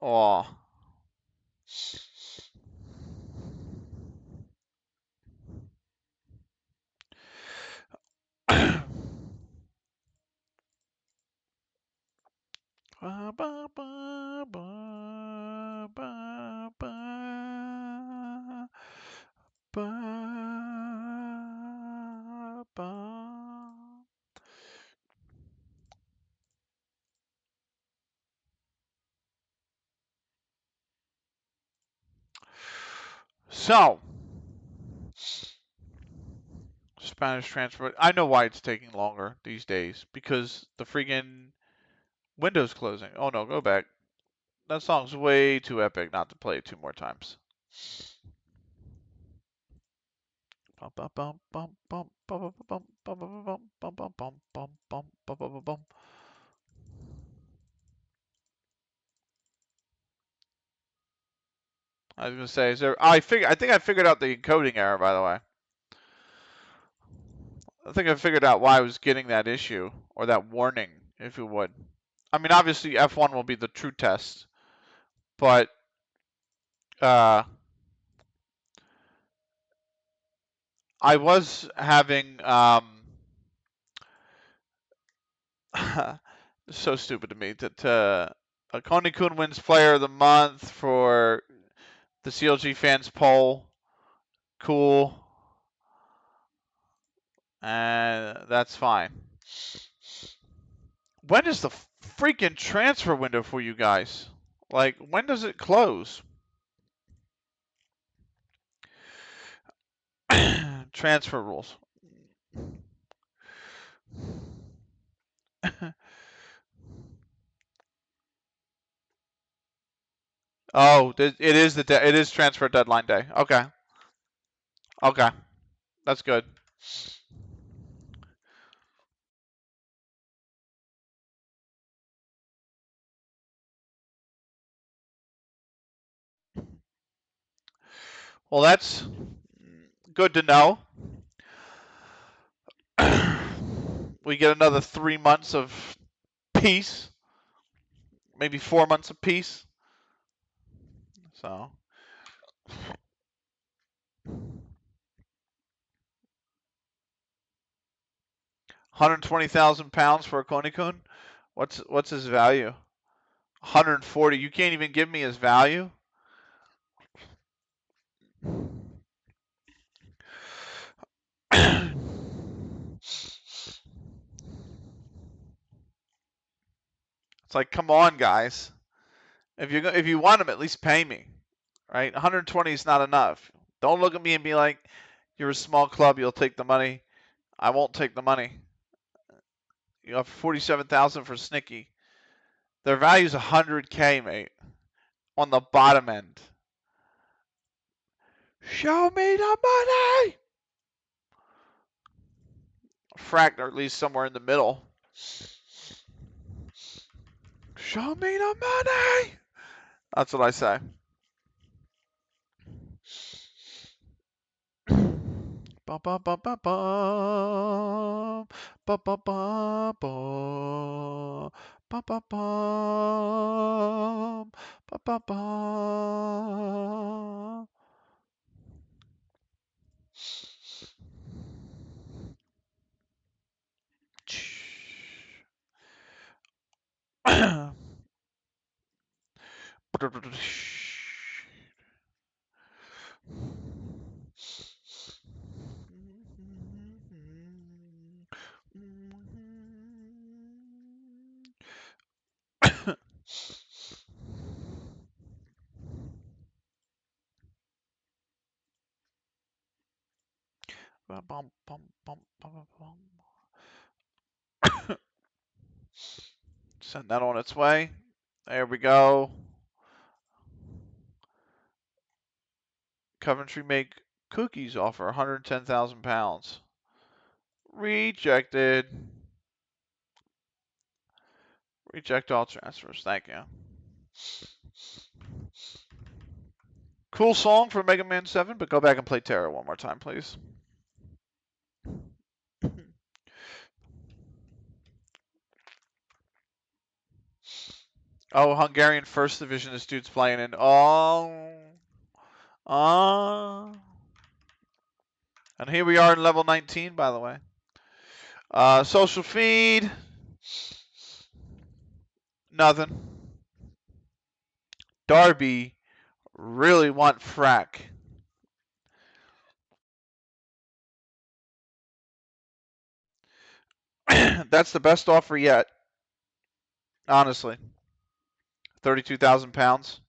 Oh. So, Spanish transfer. I know why it's taking longer these days, because the freaking window's closing. Oh no, go back. That song's way too epic not to play it 2 more times. I was gonna say, is there? I think I figured out the encoding error. By the way, I think I figured out why I was getting that issue, or that warning, if you would. I mean, obviously F1 will be the true test, but I was having so stupid to me that Konekun wins Player of the Month for the CLG fans poll. Cool. And that's fine. When is the freaking transfer window for you guys? Like, when does it close? Transfer rules. Oh, it is transfer deadline day. Okay. Okay. That's good. Well, that's good to know. We get another 3 months of peace, maybe 4 months of peace. So, 120,000 pounds for a Konekun. What's his value? 140. You can't even give me his value. It's like, come on, guys. If you want him, at least pay me, right? 120 is not enough. Don't look at me and be like, you're a small club, you'll take the money. I won't take the money. You have 47,000 for Snicky. Their value's 100K, mate. On the bottom end. Show me the money! Frack, or at least somewhere in the middle. Show me the money! That's what I say. Bum, bum, bum, bum, bum. Bum, bum, bum, bum. Bum, bum, bum. Bum, bum, bum. Send that on its way. There we go. Coventry make cookies offer 110,000 pounds. Rejected. Reject all transfers. Thank you. Cool song for Mega Man 7, but go back and play Terra one more time, please. Oh, Hungarian First Division this dude's playing in. And here we are in level 19, by the way. Social feed. Nothing. Darby really want frack. That's the best offer yet. Honestly. 32,000 pounds.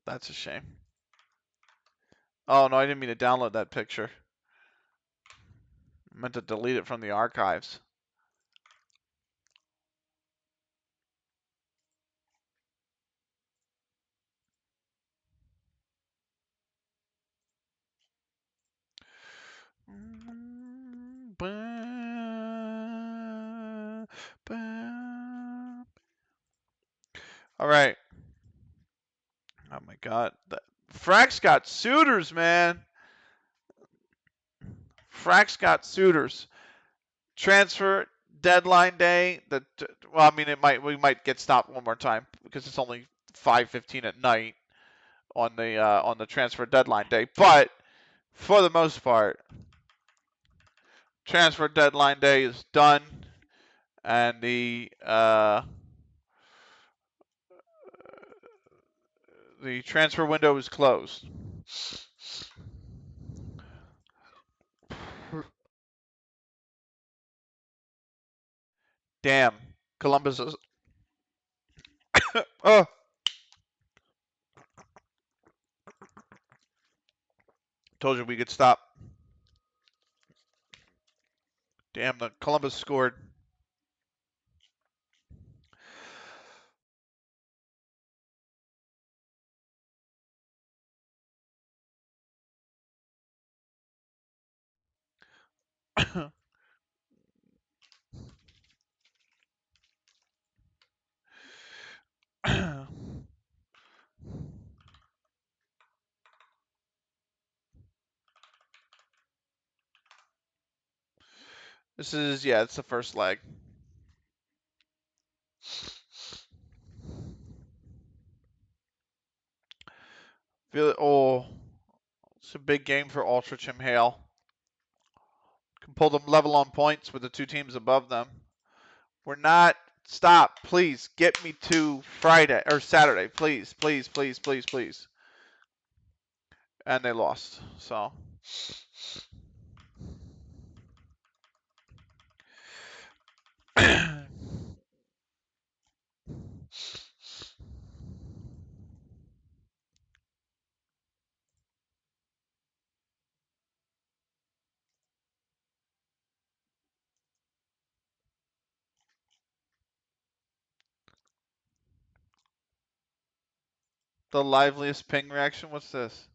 That's a shame. Oh, no, I didn't mean to download that picture. I meant to delete it from the archives. All right. Oh my God. Frack's got suitors, man. Frack's got suitors. Transfer deadline day. Well, I mean, we might get stopped one more time because it's only 5:15 at night on the transfer deadline day. But for the most part, transfer deadline day is done, and the transfer window is closed. Damn, Columbus is. Oh, told you we could stop. Damn, the Columbus scored. This is, yeah, it's the first leg. Feel it. Oh, It's a big game for Ultra Chim Hale. Can pull them level on points with the two teams above them. We're not. Stop, please. Get me to Friday or Saturday, please, please, please, please, please. And they lost. So. The liveliest ping reaction? What's this?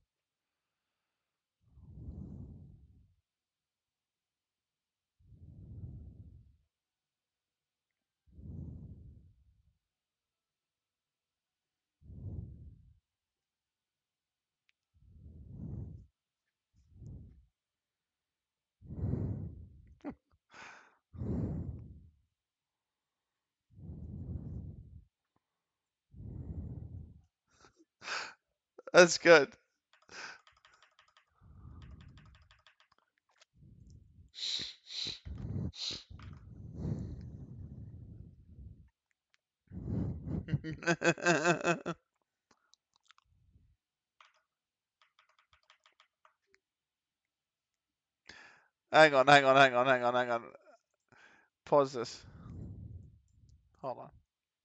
That's good. Hang on, hang on, hang on, hang on, hang on. Pause this. Hold on.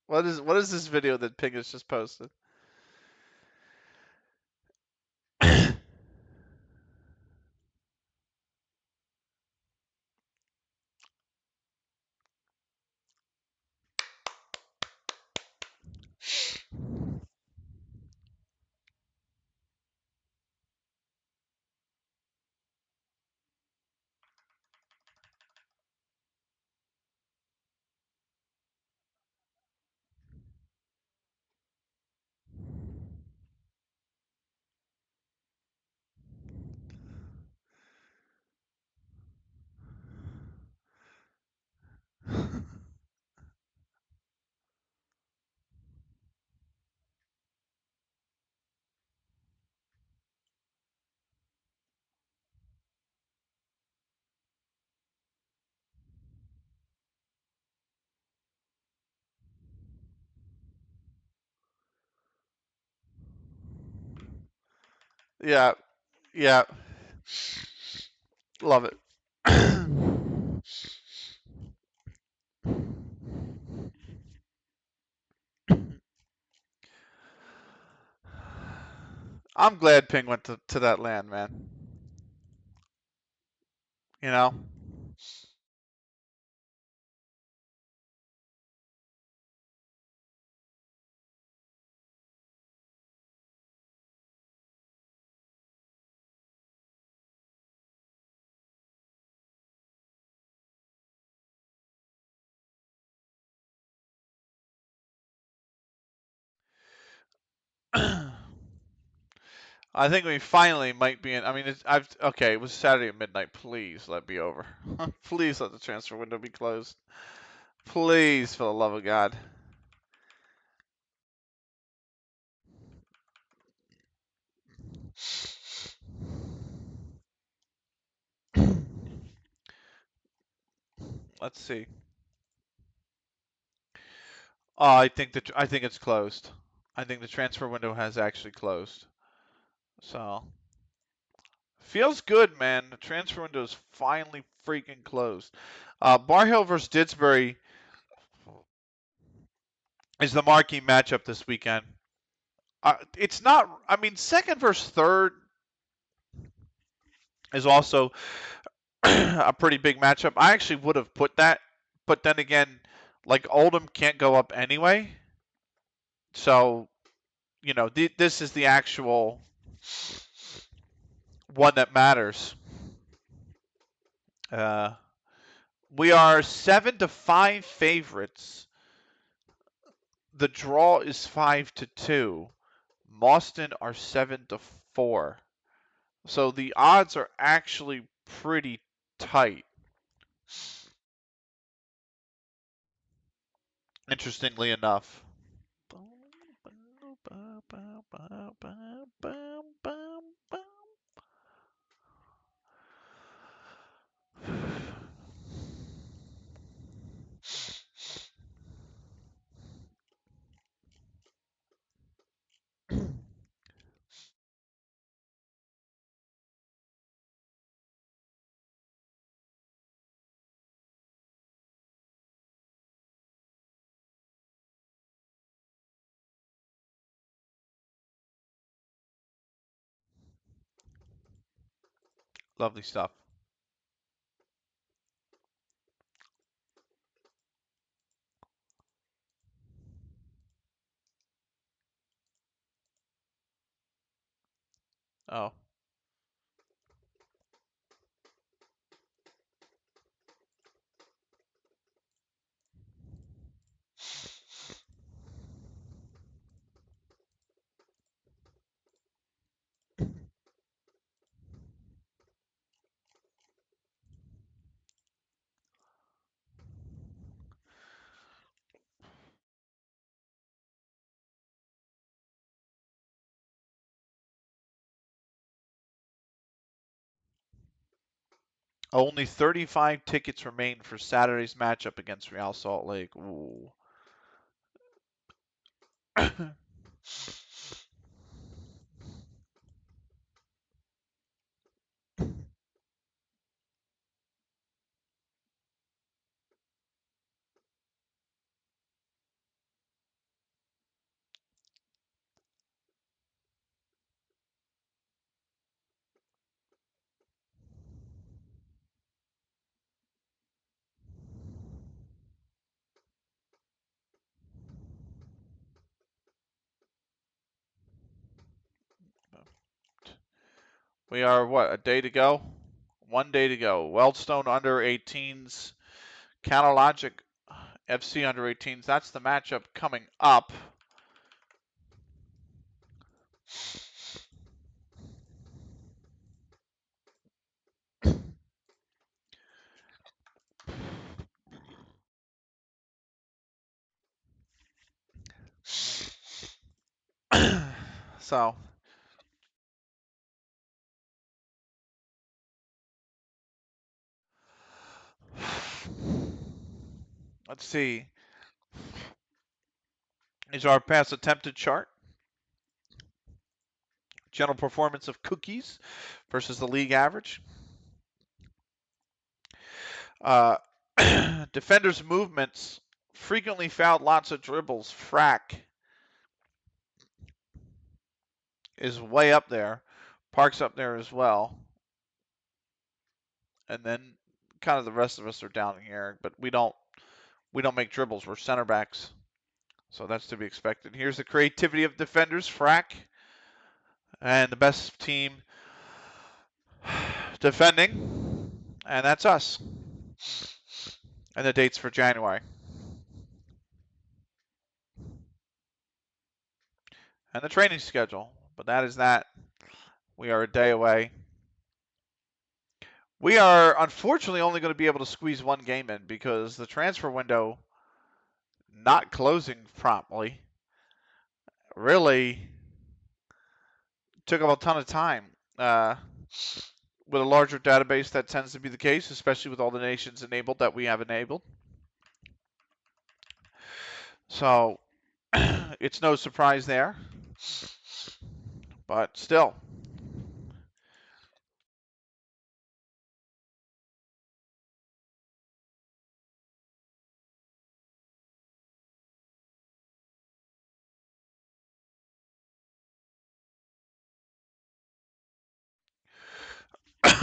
What is this video that Ping has just posted? Yeah, yeah. Love it. I'm glad Ping went to that land, man. You know? I think we finally might be in. I mean, okay. It was Saturday at midnight. Please let be over. Please let the transfer window be closed. Please, for the love of God. Let's see. Oh, I think it's closed. I think the transfer window has actually closed. So feels good, man. The transfer window is finally freaking closed. Bar Hill versus Didsbury is the marquee matchup this weekend. It's not. I mean, second versus third is also a pretty big matchup. I actually would have put that, but then again, like Oldham can't go up anyway. So, this is the actual one that matters. Uh, we are 7-5 favorites. The draw is 5-2. Mauston are 7-4. So the odds are actually pretty tight. Interestingly enough. Lovely stuff. Oh. Only 35 tickets remain for Saturday's matchup against Real Salt Lake. Ooh. We are, what, a day to go? 1 day to go. Weldstone under 18s. Catalogic FC under 18s. That's the matchup coming up. So, let's see. Is our pass attempted chart. General performance of cookies versus the league average. Uh, defenders' movements, frequently fouled lots of dribbles. Frack is way up there. Park's up there as well. And then kind of the rest of us are down here, but we don't make dribbles. We're center backs. So that's to be expected. Here's the creativity of defenders, Frack, and the best team defending, and that's us. And the dates for January. And the training schedule. But that is that. We are a day away. We are unfortunately only going to be able to squeeze one game in because the transfer window not closing promptly really took up a ton of time. With a larger database, that tends to be the case, especially with all the nations enabled that we have enabled. So it's no surprise there. But still.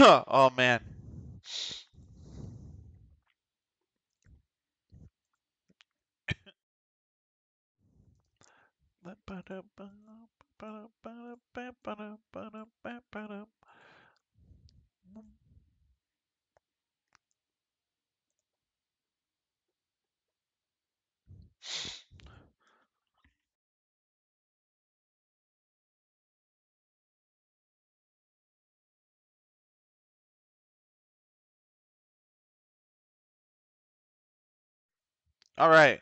Oh, man. All right.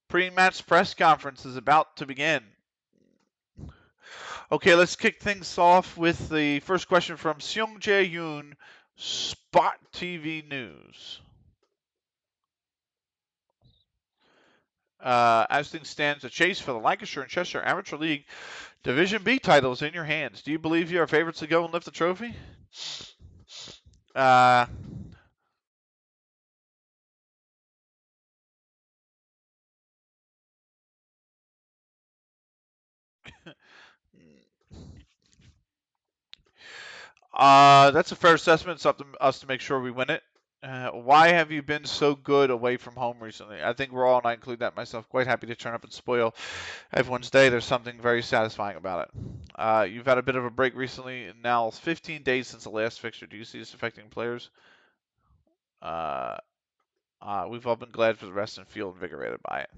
Pre-match press conference is about to begin. Okay, let's kick things off with the first question from Seung Jae Yoon, Spot TV News. As things stand, the chase for the Lancashire and Cheshire Amateur League Division B title is in your hands. Do you believe you are favorites to go and lift the trophy? Uh, That's a fair assessment. It's up to us to make sure we win it. Why have you been so good away from home recently? I think we're all, and I include that myself, quite happy to turn up and spoil everyone's day. There's something very satisfying about it. You've had a bit of a break recently. Now, 15 days since the last fixture. Do you see this affecting players? Uh, we've all been glad for the rest and feel invigorated by it.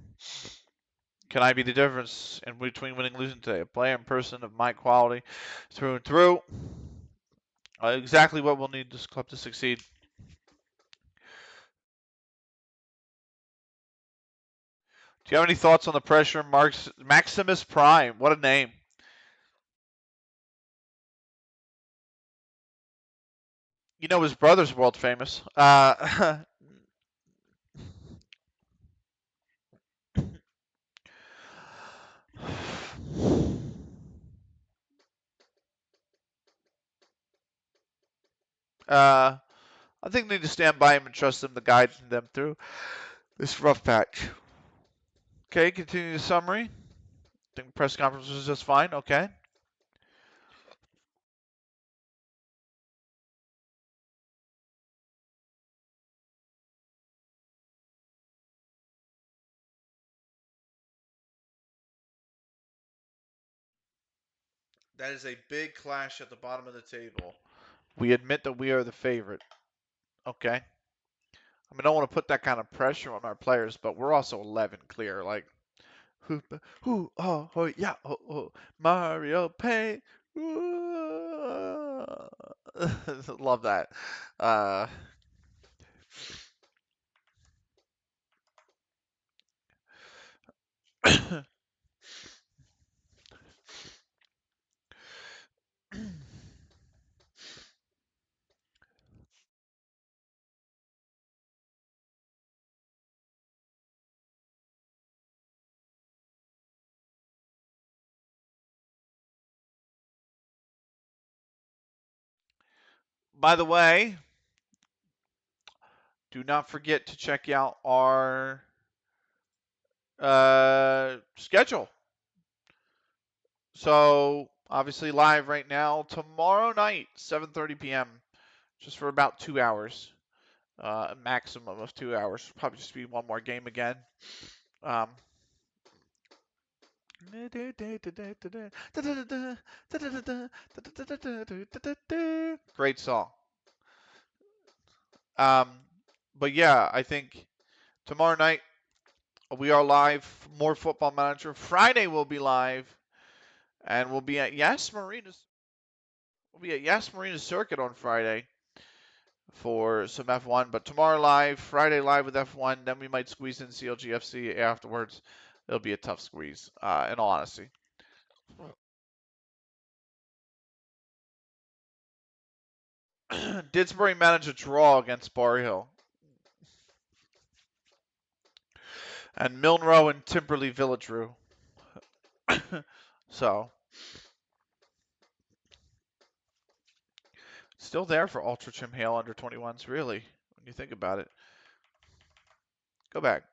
Can I be the difference in between winning and losing today? A player and person of my quality through and through. Exactly what we'll need this club to succeed. Do you have any thoughts on the pressure? Maximus Prime. What a name. You know his brother's world famous. I think they need to stand by him and trust him to guide them through this rough patch. Okay, continue the summary. I think the press conference was just fine. Okay. That is a big clash at the bottom of the table. We admit that we are the favorite. Okay. I mean, I don't want to put that kind of pressure on our players, but we're also 11 clear. Like, yeah, Mario Pay. Love that. Uh, by the way, do not forget to check out our schedule. So obviously live right now tomorrow night, 7:30 p.m. Just for about 2 hours, a maximum of 2 hours. Probably just be one more game again. Um, Great song. Um, but yeah, I think tomorrow night we are live. More Football Manager. Friday we'll be live, and we'll be at Yas Marina. We'll be at Yas Marina Circuit on Friday for some F1. But tomorrow live, Friday live with F1. Then we might squeeze in CLG FC afterwards. It'll be a tough squeeze, in all honesty. Didsbury managed a draw against Bar Hill. And Milnrow and Timberley Village drew. So, still there for Ultra Chim Hale under 21s, really, when you think about it. Go back.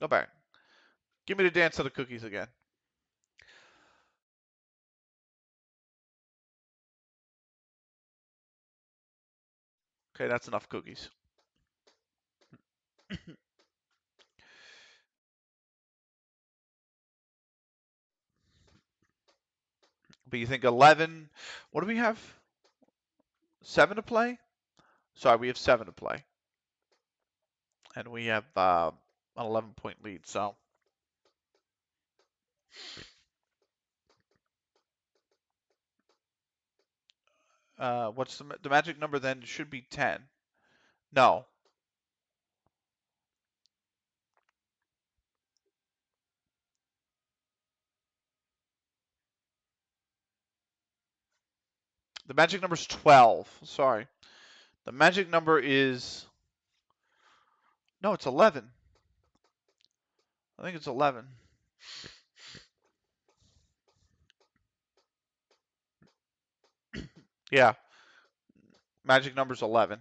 Go back. Give me the dance of the cookies again. Okay, that's enough cookies. But you think 11, what do we have? 7 to play? Sorry, we have 7 to play. And we have an 11-point lead, so. What's the magic number then? Should be 10. No. The magic number is 12. Sorry. The magic number is. No, it's 11. I think it's 11. Yeah. Magic number is 11.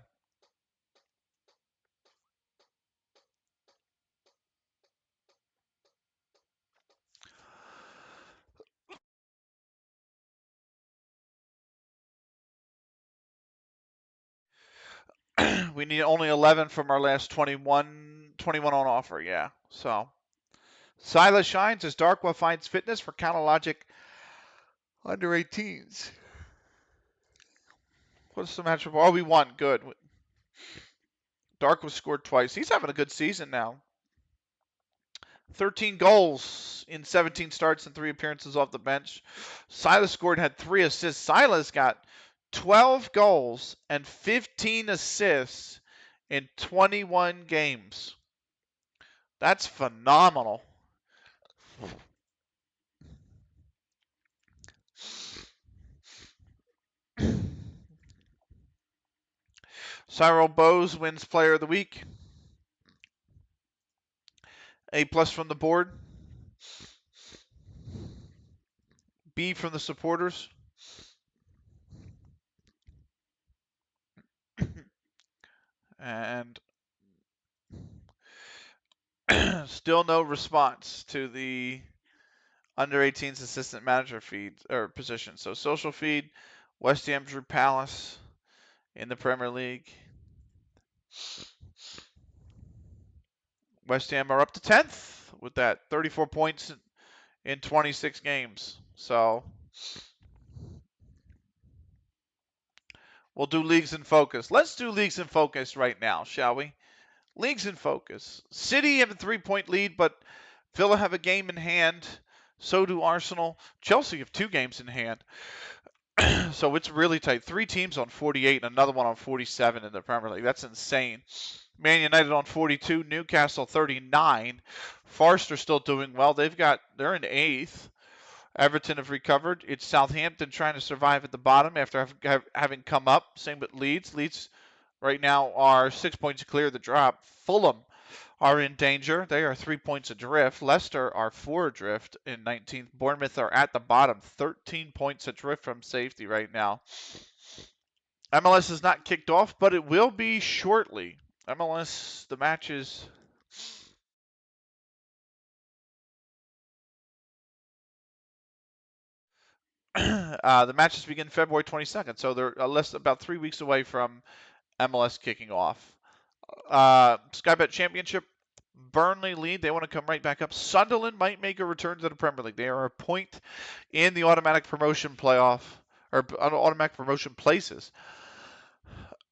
We need only 11 from our last 21 on offer, yeah. So Silas shines as Darkwa finds fitness for Counterlogic under 18s. What's the matchup? Oh, we won. Good. Dark was scored twice. He's having a good season now. 13 goals in 17 starts and 3 appearances off the bench. Silas scored and had 3 assists. Silas got 12 goals and 15 assists in 21 games. That's phenomenal. Cyril Bowes wins Player of the Week. A+ from the board. B from the supporters. And still no response to the under 18s assistant manager feed or position. So social feed, West Ham Drew Palace in the Premier League. West Ham are up to 10th with that 34 points in 26 games. So we'll do leagues in focus. Let's do leagues in focus right now, shall we? Leagues in focus. City have a 3-point lead, but Villa have a game in hand. So do Arsenal. Chelsea have 2 games in hand. So it's really tight. 3 teams on 48 and another one on 47 in the Premier League. That's insane. Man United on 42, Newcastle 39. Forest still doing well. They're in 8th. Everton have recovered. It's Southampton trying to survive at the bottom after having come up. Same with Leeds. Leeds right now are 6 points clear of the drop. Fulham are in danger. They are 3 points adrift. Leicester are 4 adrift in 19th. Bournemouth are at the bottom, 13 points adrift from safety right now. MLS is not kicked off, but it will be shortly. MLS, the matches. The matches begin February 22nd, so they're about 3 weeks away from MLS kicking off. Sky Bet Championship, Burnley lead. They want to come right back up. Sunderland might make a return to the Premier League. They are a point in the automatic promotion playoff, or automatic promotion places,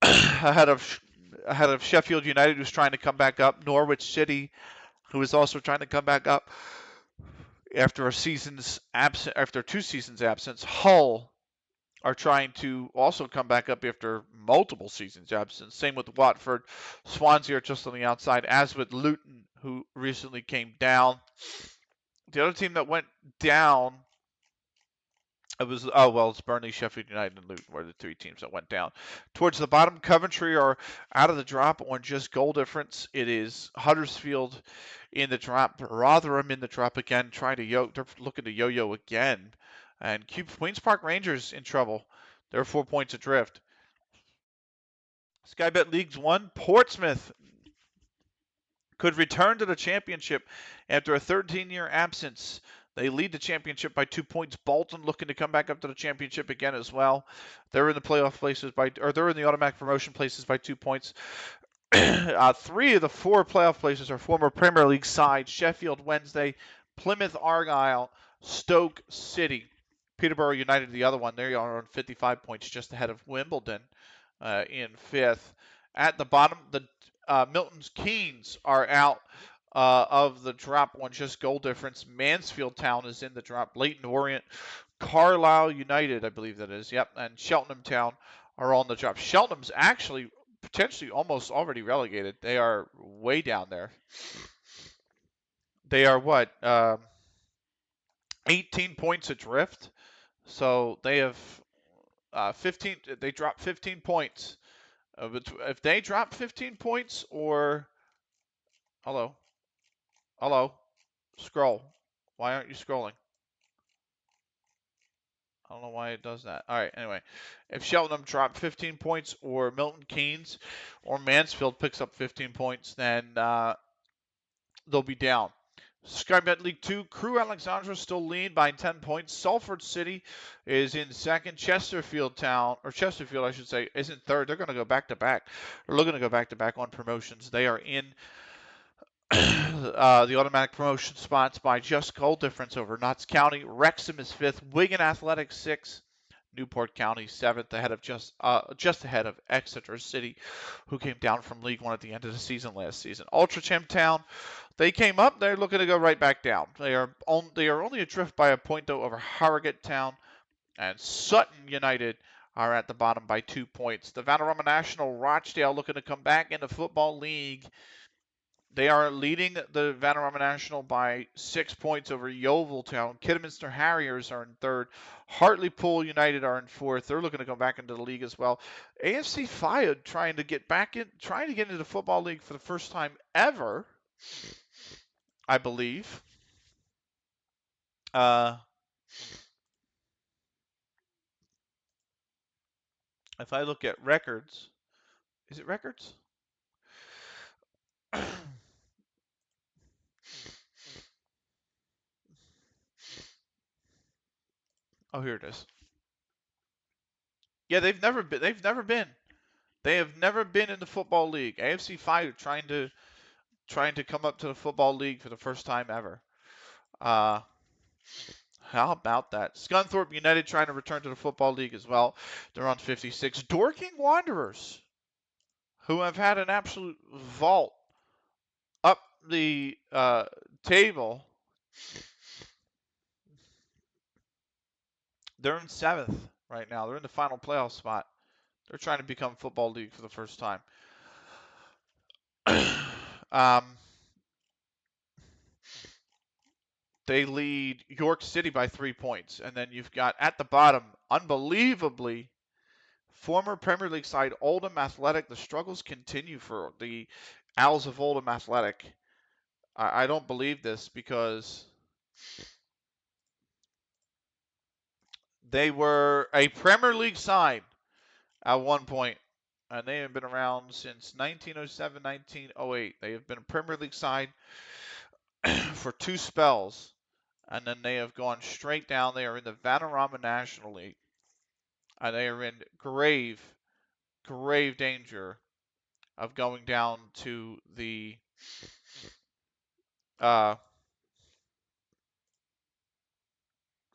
ahead of Sheffield United, who's trying to come back up. Norwich City, who is also trying to come back up after 2 seasons absence. Hull are trying to also come back up after multiple seasons absence. Same with Watford. Swansea are just on the outside, as with Luton, who recently came down. The other team that went down, it's Burnley, Sheffield United, and Luton were the 3 teams that went down. Towards the bottom, Coventry are out of the drop on just goal difference. It is Huddersfield in the drop, Rotherham in the drop again, they're looking to yo-yo again. And Queen's Park Rangers in trouble. They're 4 points adrift. Sky Bet Leagues 1, Portsmouth could return to the championship after a 13-year absence. They lead the championship by 2 points. Bolton looking to come back up to the championship again as well. They're in the playoff places they're in the automatic promotion places by 2 points. 3 of the 4 playoff places are former Premier League sides: Sheffield Wednesday, Plymouth Argyle, Stoke City. Peterborough United, the other one, they are on 55 points, just ahead of Wimbledon in 5th. At the bottom, the Milton Keynes are out of the drop on just goal difference. Mansfield Town is in the drop. Leyton Orient, Carlisle United, I believe that is, yep, and Cheltenham Town are on the drop. Cheltenham's actually potentially almost already relegated. They are way down there. They are 18 points adrift. So they have 15. They dropped 15 points. If they drop 15 points, or hello, scroll. Why aren't you scrolling? I don't know why it does that. All right. Anyway, if Cheltenham drop 15 points, or Milton Keynes or Mansfield picks up 15 points, then they'll be down. SkyBet League 2, Crew Alexandra still lead by 10 points. Salford City is in second. Chesterfield Town, or Chesterfield, I should say, is in third. They're going to go back to back. They're looking to go back to back on promotions. They are in the automatic promotion spots by just goal difference over Notts County. Wrexham is fifth. Wigan Athletic sixth. Newport County seventh, ahead of just ahead of Exeter City, who came down from League One at the end of the season last season. Ultrachamp Town, they came up. They're looking to go right back down. They are only adrift by a point though over Harrogate Town, and Sutton United are at the bottom by 2 points. The Vanarama National Rochdale looking to come back into Football League. They are leading the Vanarama National by 6 points over Yeovil Town. Kidderminster Harriers are in third. Hartlepool United are in fourth. They're looking to go back into the league as well. AFC Fire trying to get into the Football League for the first time ever, I believe. If I look at records, is it records? Oh, here it is. Yeah, they've never been. They have never been in the Football League. AFC Fire trying to come up to the Football League for the first time ever. Uh, how about that? Scunthorpe United trying to return to the Football League as well. They're on 56. Dorking Wanderers, who have had an absolute vault up the table. They're in seventh right now. They're in the final playoff spot. They're trying to become Football League for the first time. um, they lead York City by 3 points. And then you've got at the bottom, unbelievably, former Premier League side Oldham Athletic. The struggles continue for the Owls of Oldham Athletic. I don't believe this because they were a Premier League side at one point, and they have been around since 1907, 1908. They have been a Premier League side for 2 spells, and then they have gone straight down. They are in the Vanarama National League, and they are in grave, grave danger of going down to the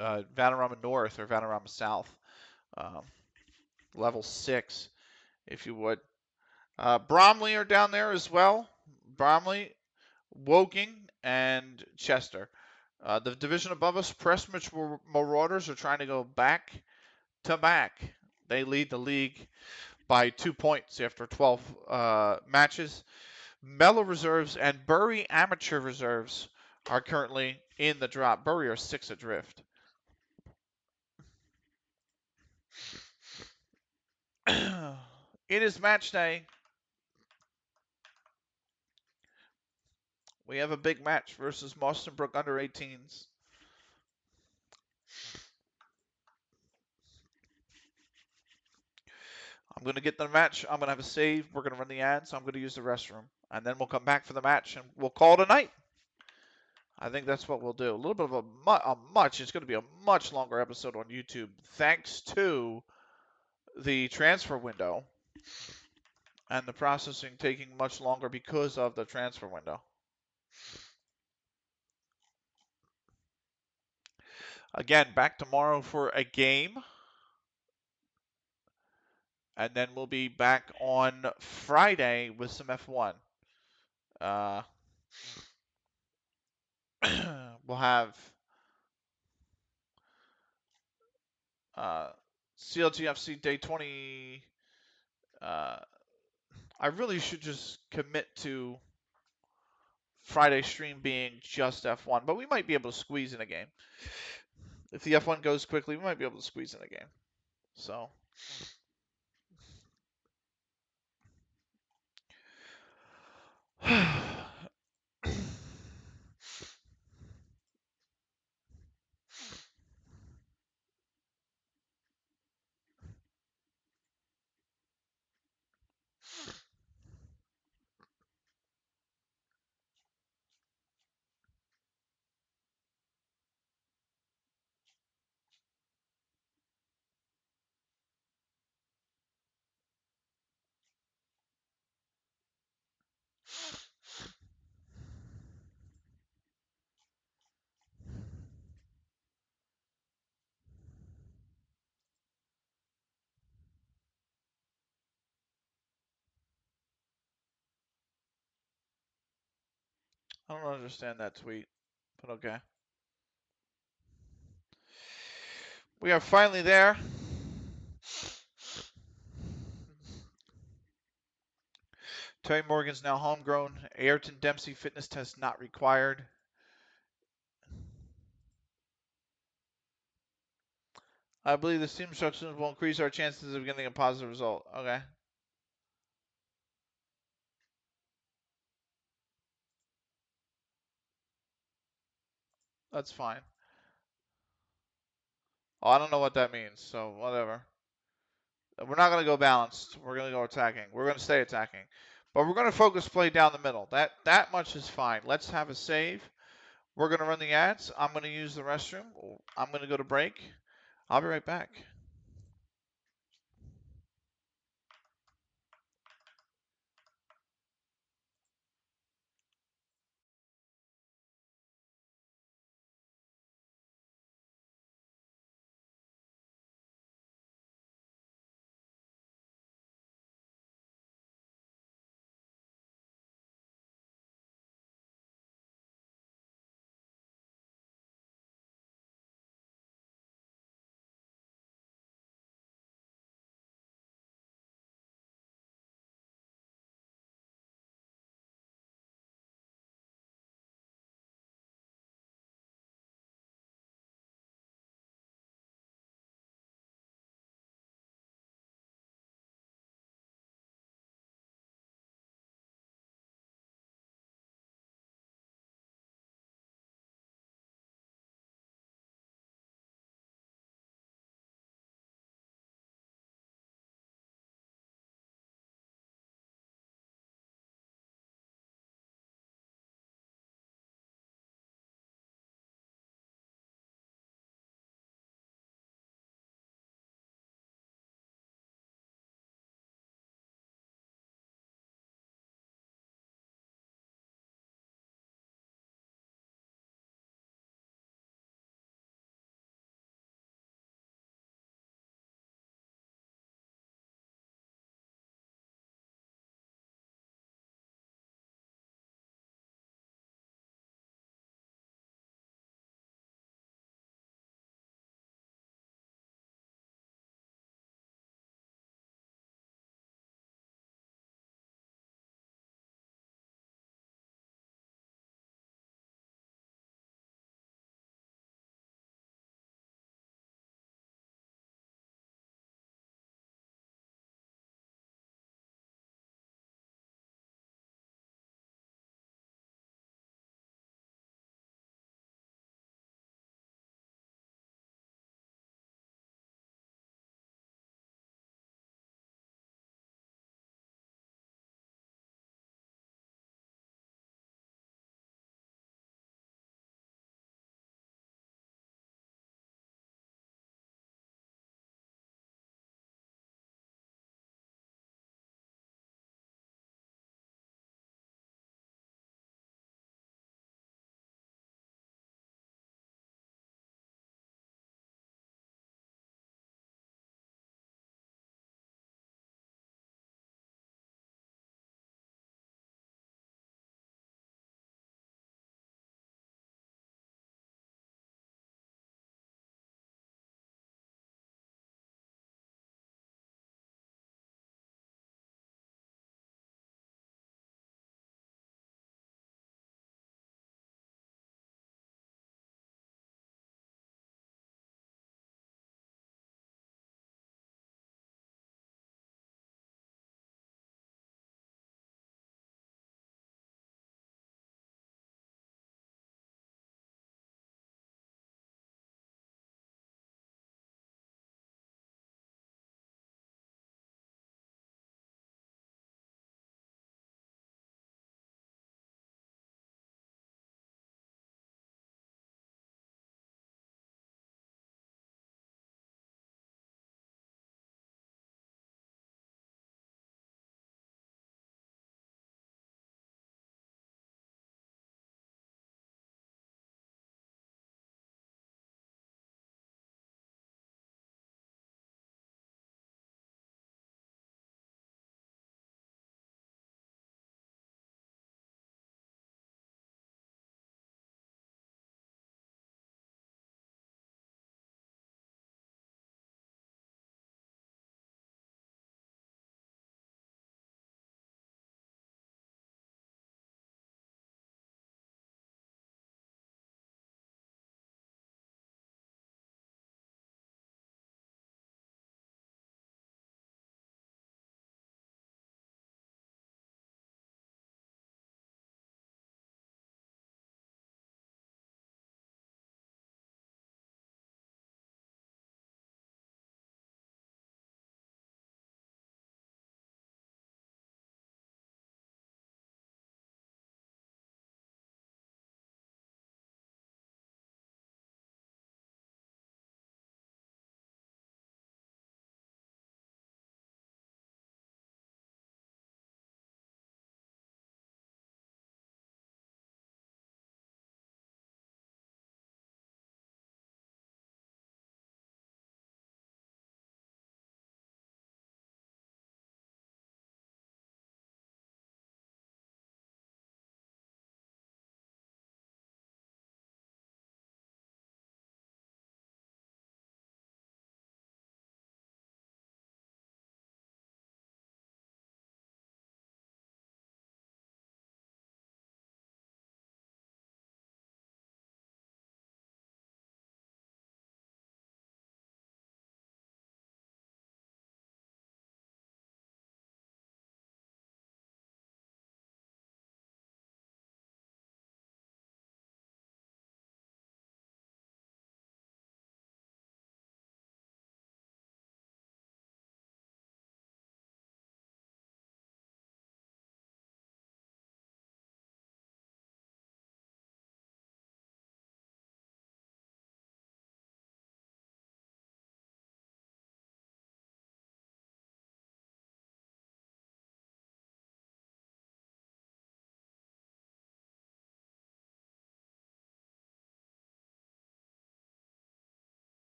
Vanarama North or Vanarama South, um, level 6, if you would. Bromley are down there as well. Bromley, Woking, and Chester. The division above us, Prestwich Marauders, are trying to go back to back. They lead the league by 2 points after 12 matches. Mellow Reserves and Bury Amateur Reserves are currently in the drop. Bury are 6 adrift. It is match day. We have a big match versus Mostynbrook under 18s. I'm going to get the match. I'm going to have a save. We're going to run the ad, so I'm going to use the restroom. And then we'll come back for the match, and we'll call it a night. I think that's what we'll do. A little bit of it's going to be a much longer episode on YouTube, thanks to the transfer window and the processing taking much longer because of the transfer window. Again, back tomorrow for a game. And then we'll be back on Friday with some F1. We'll have CLG FC Day 20. I really should just commit to Friday stream being just F1, but we might be able to squeeze in a game. If the F1 goes quickly, we might be able to squeeze in a game. So. I don't understand that tweet, but okay. We are finally there. Terry Morgan's now homegrown. Ayrton Dempsey fitness test not required. I believe the team instructions will increase our chances of getting a positive result. Okay. That's fine. Oh, I don't know what that means, so whatever. We're not going to go balanced. We're going to go attacking. We're going to stay attacking. But we're going to focus play down the middle. That much is fine. Let's have a save. We're going to run the ads. I'm going to use the restroom. I'm going to go to break. I'll be right back.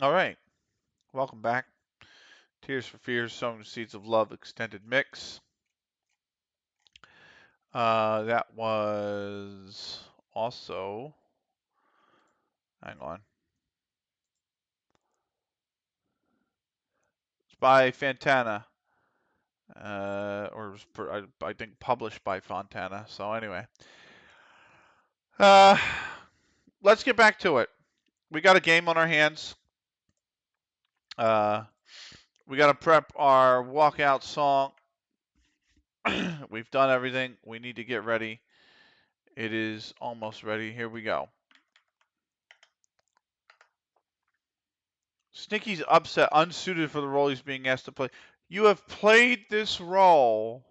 All right, welcome back. Tears for Fears, Sowing Seeds of Love extended mix. That was also, hang on, it's by Fantana, or I think published by Fontana. So anyway, uh, let's get back to it. We got a game on our hands. Uh, we got to prep our walkout song. We've done everything. We need to get ready. It is almost ready. Here we go. Snicky's upset, unsuited for the role he's being asked to play. You have played this role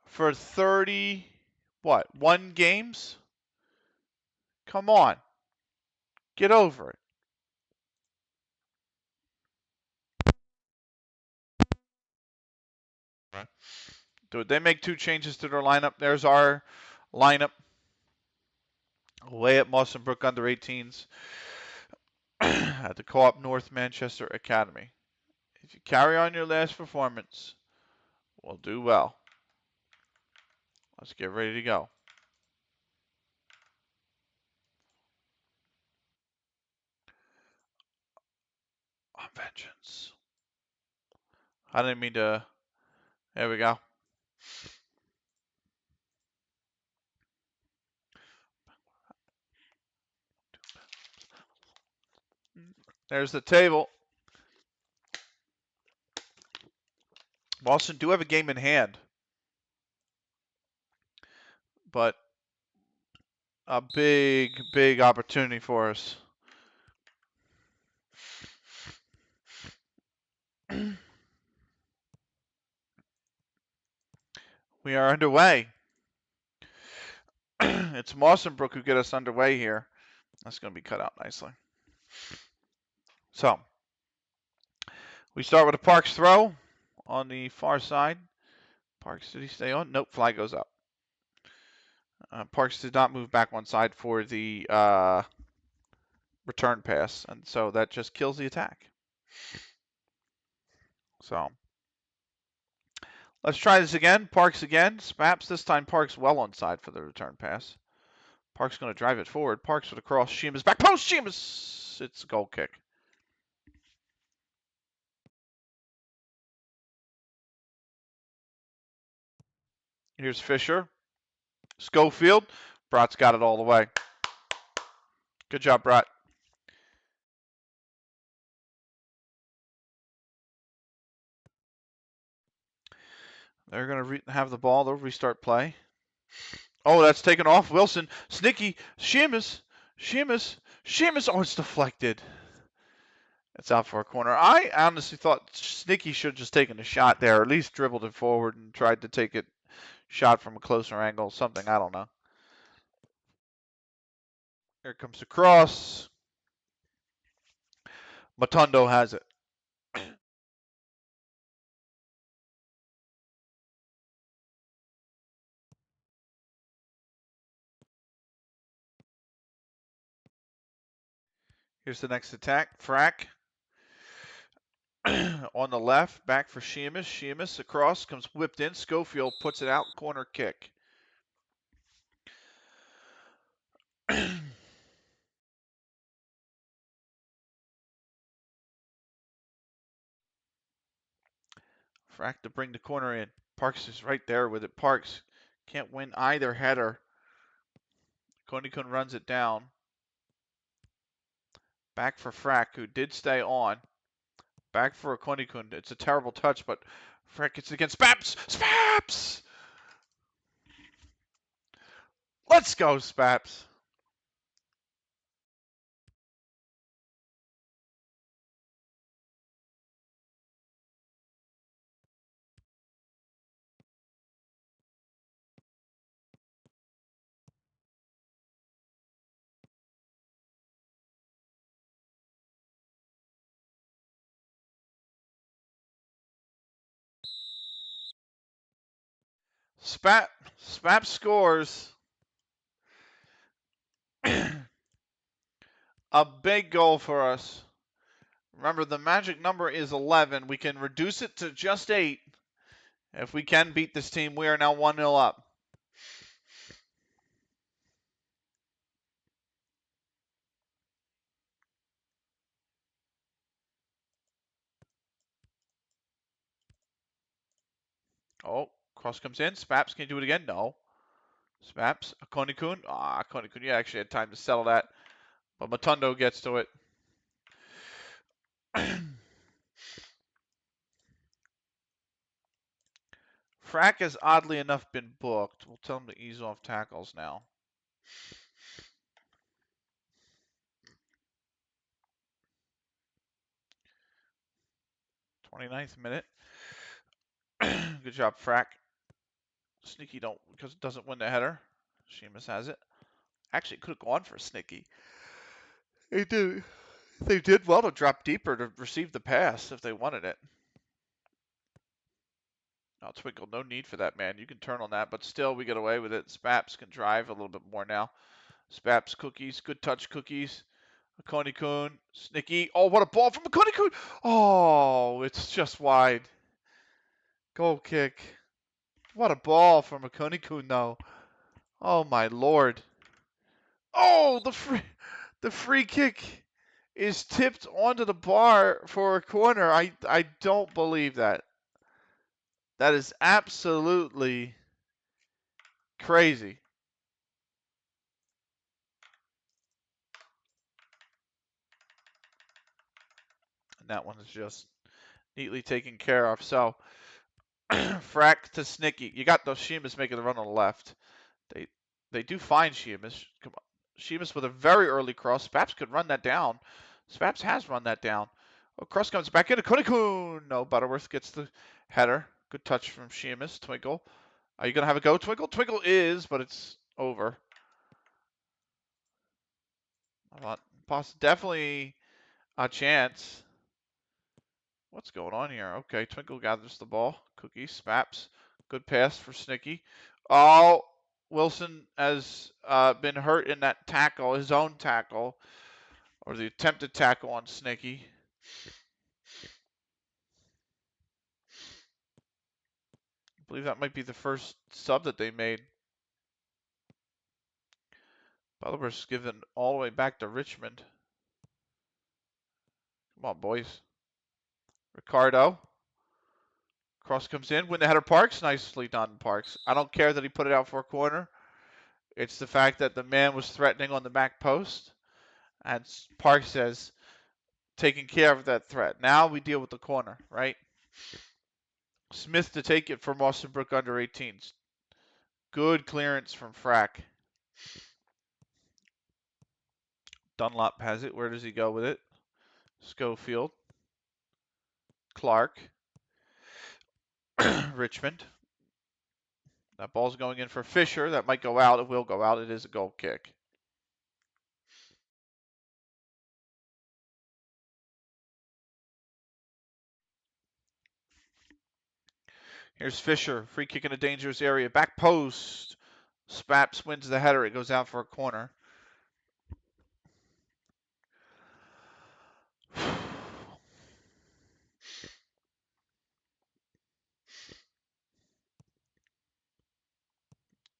for 30, what, 1 games? Come on. Get over it. Dude, they make 2 changes to their lineup. There's our lineup. Away at Mawsonbrook under 18s at the Co-op North Manchester Academy. If you carry on your last performance, we'll do well. Let's get ready to go. On vengeance. I didn't mean to. There we go. There's the table. Boston do have a game in hand, but a big, big opportunity for us. We are underway. It's Mawsonbrook who get us underway here. That's going to be cut out nicely. So, we start with a Parks throw on the far side. Parks, did he stay on? Nope, flag goes up. Parks did not move back one side for the return pass, and so that just kills the attack. So, let's try this again. Parks again. Spaps. This time Parks well onside for the return pass. Parks going to drive it forward. Parks with a cross. Sheamus back post. Sheamus. It's a goal kick. Here's Fisher. Schofield. Brat's got it all the way. Good job, Brat. They're going to have the ball. They'll restart play. Oh, that's taken off. Wilson. Snicky. Sheamus. Sheamus. Sheamus. Oh, it's deflected. It's out for a corner. I honestly thought Snicky should have just taken a shot there, or at least dribbled it forward and tried to take it shot from a closer angle, something, I don't know. Here comes the cross. Matondo has it. Here's the next attack. Frack. On the left, back for Sheamus. Sheamus across, comes whipped in. Schofield puts it out. Corner kick. Frack to bring the corner in. Parks is right there with it. Parks can't win either header. Konikun runs it down. Back for Frack, who did stay on. Back for Konikun. It's a terrible touch, but Frack gets it against Spaps. Spaps! Let's go, Spaps. Spaps scores. A big goal for us. Remember, the magic number is 11. We can reduce it to just 8. If we can beat this team, we are now 1-0 up. Oh, cross comes in. Spaps, can you do it again? No. Spaps, Akoni-kun. Akoni-kun, you actually had time to settle that. But Matundo gets to it. Frack has oddly enough been booked. We'll tell him to ease off tackles now. 29th minute. Good job, Frack. Sneaky don't, because it doesn't win the header. Sheamus has it. Actually, could have gone for Sneaky. They did. They did well to drop deeper to receive the pass if they wanted it. Oh, Twinkle, no need for that, man. You can turn on that, but still we get away with it. Spaps can drive a little bit more now. Spaps cookies, good touch cookies. Akoni-kun, Sneaky. Oh, what a ball from Akoni-kun! Oh, it's just wide. Goal kick. What a ball from Akoni-kun, though. Oh my lord. Oh, the free kick is tipped onto the bar for a corner. I don't believe that. That is absolutely crazy. And that one is just neatly taken care of. So, Frack to Snicky. You got those Sheamus making the run on the left. They do find Sheamus. Come on. Sheamus with a very early cross. Spaps could run that down. Spaps has run that down. Oh, cross comes back into Kunikun. No, Butterworth gets the header. Good touch from Sheamus. Twinkle. Are you going to have a go, Twinkle? Twinkle is, but it's over. Definitely a chance. What's going on here? Okay, Twinkle gathers the ball. Cookie, Spaps. Good pass for Snicky. Oh, Wilson has been hurt in that tackle, his own tackle, or the attempted tackle on Snicky. I believe that might be the first sub that they made. Butler's given all the way back to Richmond. Come on, boys. Ricardo. Cross comes in. Win the header, Parks. Nicely done, Parks. I don't care that he put it out for a corner. It's the fact that the man was threatening on the back post. And Parks says, taking care of that threat. Now we deal with the corner, right? Smith to take it from Austin Brook under 18s. Good clearance from Frack. Dunlop has it. Where does he go with it? Schofield. Clark. Richmond. That ball's going in for Fisher. That might go out. It will go out. It is a goal kick. Here's Fisher. Free kick in a dangerous area. Back post. Spaps wins the header. It goes out for a corner.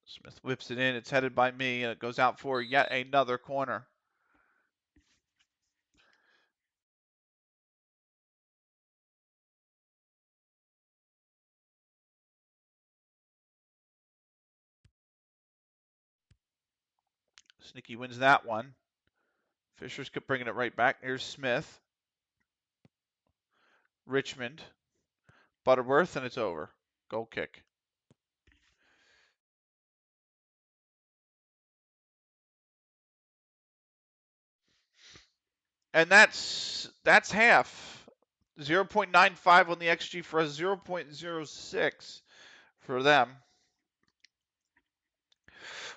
Smith whips it in. It's headed by me, and it goes out for yet another corner. Sneaky wins that one. Fisher's bringing it right back. Here's Smith. Richmond. Butterworth, and it's over. Goal kick. And that's half. 0.95 on the XG for us, 0.06 for them.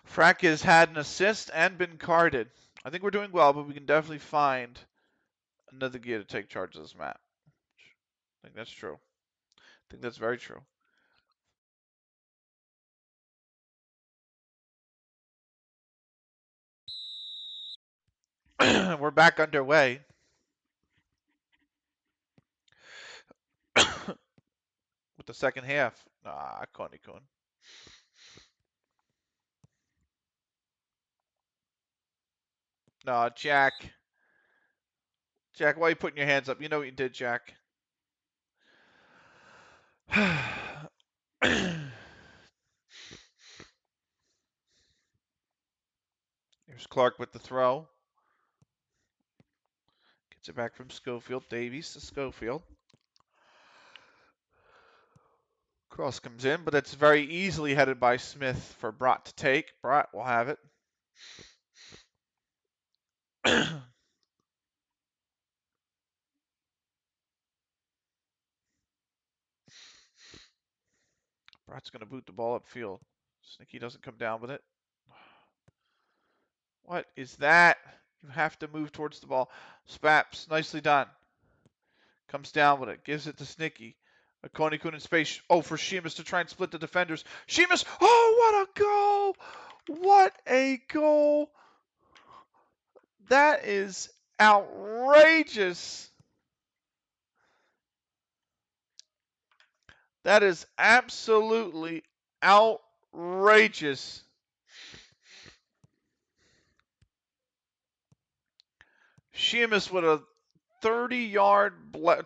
Frack has had an assist and been carded. I think we're doing well, but we can definitely find another gear to take charge of this map. I think that's true. I think that's very true. We're back underway. the second half. Ah, Konikun. No, Jack. Jack, why are you putting your hands up? You know what you did, Jack. Here's Clark with the throw. Gets it back from Schofield. Davies to Schofield. Cross comes in, but it's very easily headed by Smith for Brott to take. Brott will have it. Brott's going to boot the ball upfield. Snicky doesn't come down with it. What is that? You have to move towards the ball. Spaps, nicely done. Comes down with it. Gives it to Snicky. Konikun in space. Oh, for Sheamus to try and split the defenders. Sheamus! Oh, what a goal! What a goal! That is outrageous. That is absolutely outrageous. Sheamus with a 30-yard,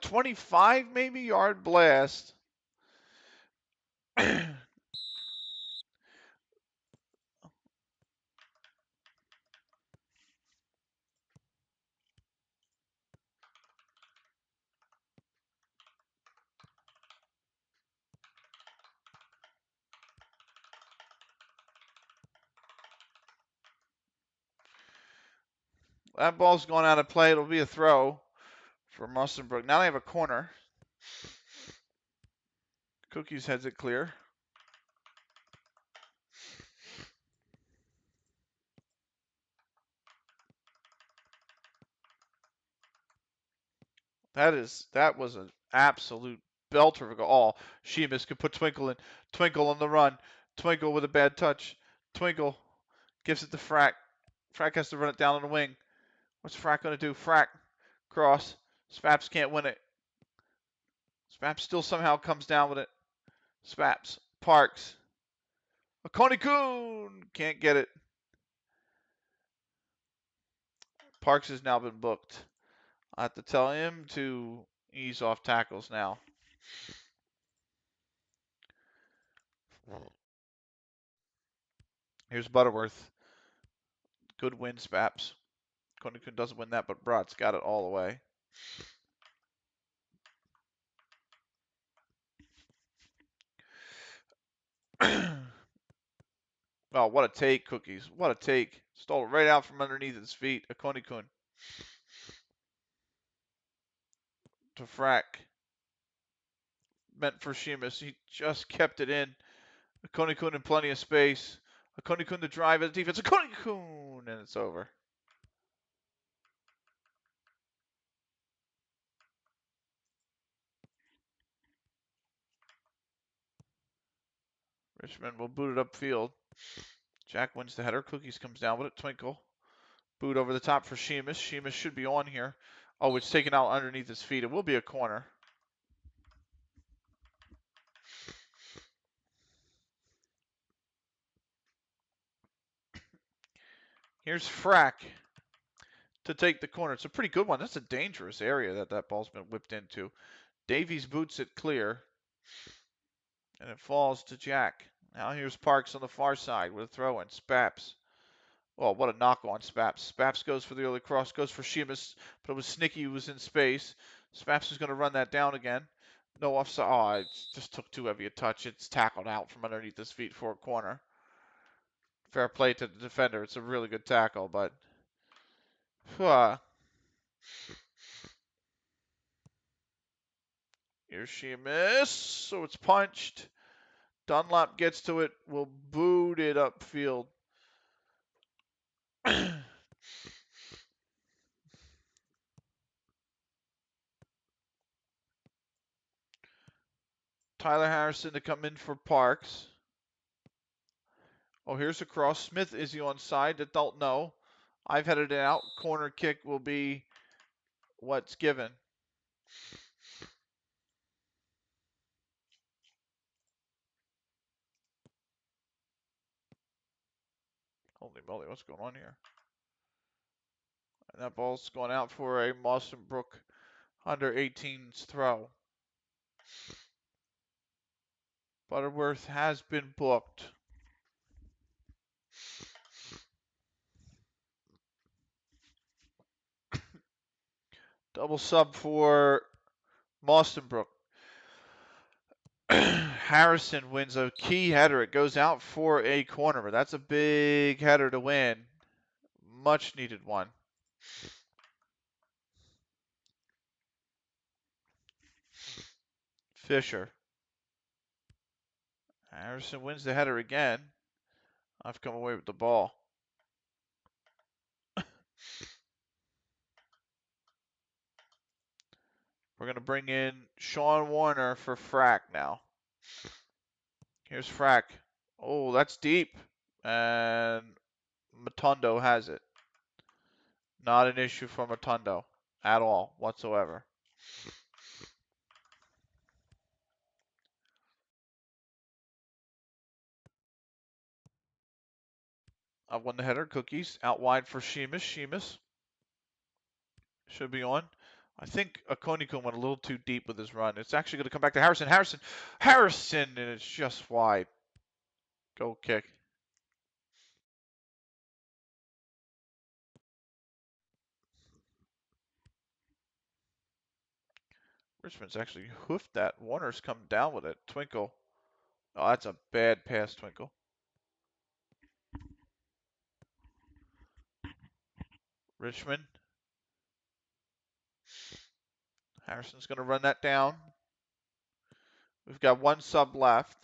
25 maybe yard blast. That ball's going out of play. It'll be a throw for Musselbrook. Now they have a corner. Cookies heads it clear. That was an absolute belter of a goal. Oh, Sheamus could put Twinkle in. Twinkle on the run. Twinkle with a bad touch. Twinkle gives it to Frack. Frack has to run it down on the wing. What's Frack going to do? Frack. Cross. Spaps can't win it. Spaps still somehow comes down with it. Spaps. Parks. Konikun can't get it. Parks has now been booked. I have to tell him to ease off tackles now. Here's Butterworth. Good win, Spaps. Konikun doesn't win that, but Brott's got it all the way. Oh, what a take, Cookies. What a take. Stole it right out from underneath his feet. Konikun. To Frack. Meant for Sheamus. He just kept it in. Konikun in plenty of space. Konikun to drive at the defense. Konikun! And it's over. Richmond will boot it upfield. Jack wins the header. Cookies comes down with it. Twinkle. Boot over the top for Sheamus. Sheamus should be on here. Oh, it's taken out underneath his feet. It will be a corner. Here's Frack to take the corner. It's a pretty good one. That's a dangerous area that ball's been whipped into. Davies boots it clear. And it falls to Jack. Now here's Parks on the far side with a throw in. Spaps. Oh, what a knock on Spaps. Spaps goes for the early cross, goes for Sheamus, but it was Snicky who was in space. Spaps is going to run that down again. No offside. Oh, it just took too heavy a touch. It's tackled out from underneath his feet for a corner. Fair play to the defender. It's a really good tackle, but here's Sheamus. So it's punched. Dunlop gets to it. Will boot it upfield. Tyler Harrison to come in for Parks. Oh, here's a cross. Smith, is he onside? I don't know. I've headed it out. Corner kick will be what's given. Holy moly, what's going on here? And that ball's going out for a Mawsonbrook under 18's throw. Butterworth has been booked. Double sub for Mawsonbrook. Harrison wins a key header. It goes out for a corner, but that's a big header to win. Much needed one. Fisher. Harrison wins the header again. I've come away with the ball. We're going to bring in Sean Warner for Frack now. Here's Frack. Oh, that's deep. And Matondo has it. Not an issue for Matondo at all, whatsoever. I've won the header. Cookies out wide for Sheamus. Sheamus should be on. I think Akonikun went a little too deep with his run. It's actually going to come back to Harrison. Harrison, and it's just wide. Goal kick. Richmond's actually hoofed that. Warner's come down with it. Twinkle. Oh, that's a bad pass, Twinkle. Richmond. Harrison's going to run that down. We've got one sub left.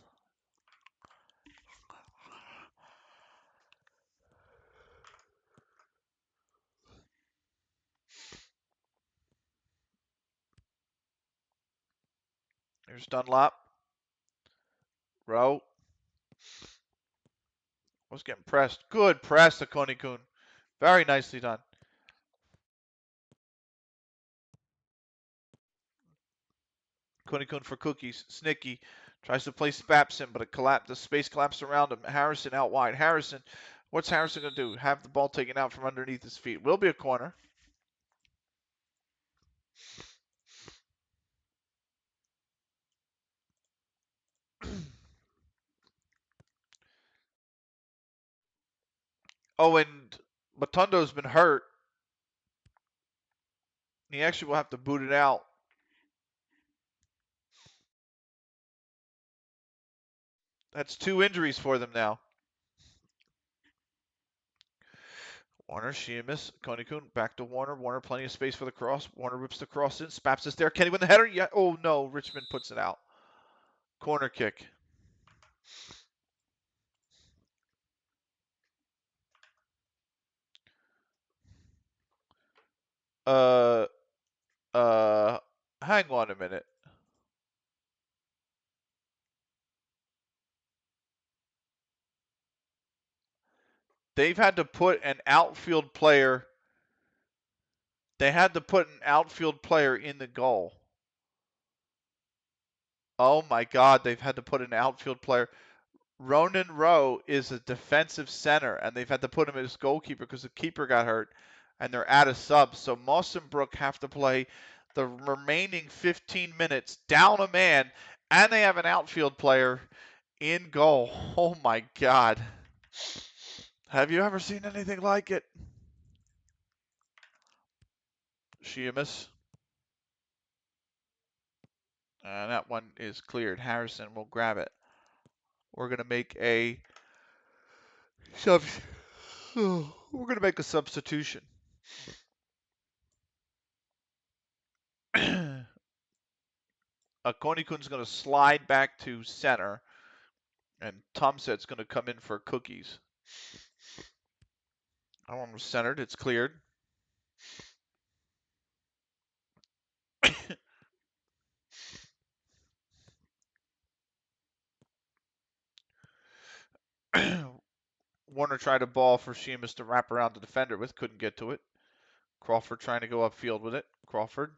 Here's Dunlop. Rowe. Was getting pressed. Good press to Konikun. Very nicely done. Konikun for Cookies. Snicky tries to play Spapson, but the space collapsed around him. Harrison out wide. Harrison, what's Harrison going to do? Have the ball taken out from underneath his feet. Will be a corner. Oh, and Matundo's been hurt. He actually will have to boot it out. That's 2 injuries for them now. Warner, Sheamus, Konikun, back to Warner. Warner, plenty of space for the cross. Warner rips the cross in. Spaps is there. Can he win the header? Yeah. Oh, no. Richmond puts it out. Corner kick. Uh, hang on a minute. They've had to put an outfield player. They had to put an outfield player in the goal. Oh my God, they've had to put an outfield player. Ronan Rowe is a defensive center, and they've had to put him as goalkeeper because the keeper got hurt, and they're out of subs. So Mawsonbrook have to play the remaining 15 minutes down a man, and they have an outfield player in goal. Oh my God. Have you ever seen anything like it? Sheamus. And that one is cleared. Harrison will grab it. We're going to make a substitution. Konikun's going to slide back to center, and Tomset's going to come in for Cookies. That one was centered. It's cleared. Warner tried a ball for Sheamus to wrap around the defender with. Couldn't get to it. Crawford trying to go upfield with it. Crawford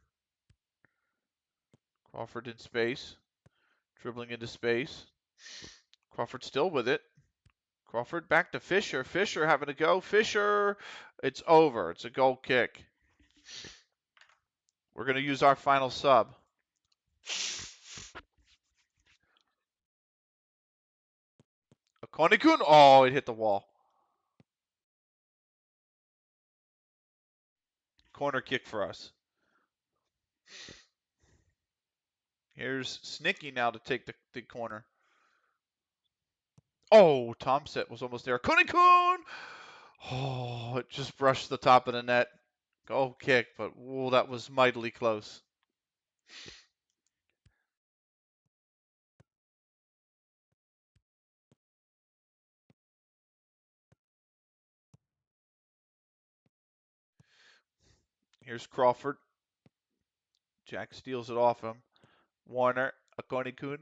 in space. Dribbling into space. Crawford still with it. Crawford back to Fisher. Fisher having to go. Fisher, it's over. It's a goal kick. We're going to use our final sub. Konikun. Oh, it hit the wall. Corner kick for us. Here's Snicky now to take the corner. Oh, Tomset was almost there. Konikun! Oh, it just brushed the top of the net. Goal kick, but ooh, that was mightily close. Here's Crawford. Jack steals it off him. Warner, Akonikun.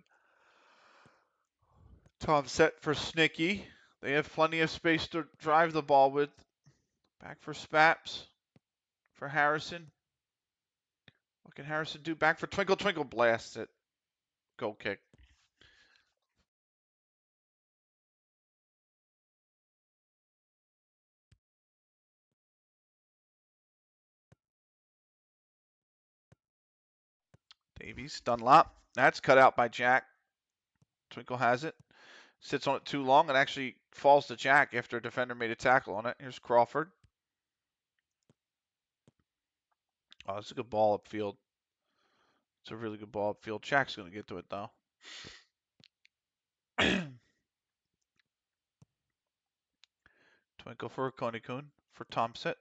Tomset for Snicky. They have plenty of space to drive the ball with. Back for Spaps. For Harrison. What can Harrison do? Back for Twinkle. Twinkle blasts it. Goal kick. Davies, Dunlop. That's cut out by Jack. Twinkle has it. Sits on it too long and actually falls to Jack after a defender made a tackle on it. Here's Crawford. Oh, it's a good ball upfield. It's a really good ball upfield. Jack's going to get to it, though. Twinkle for Konikun. For Tomset.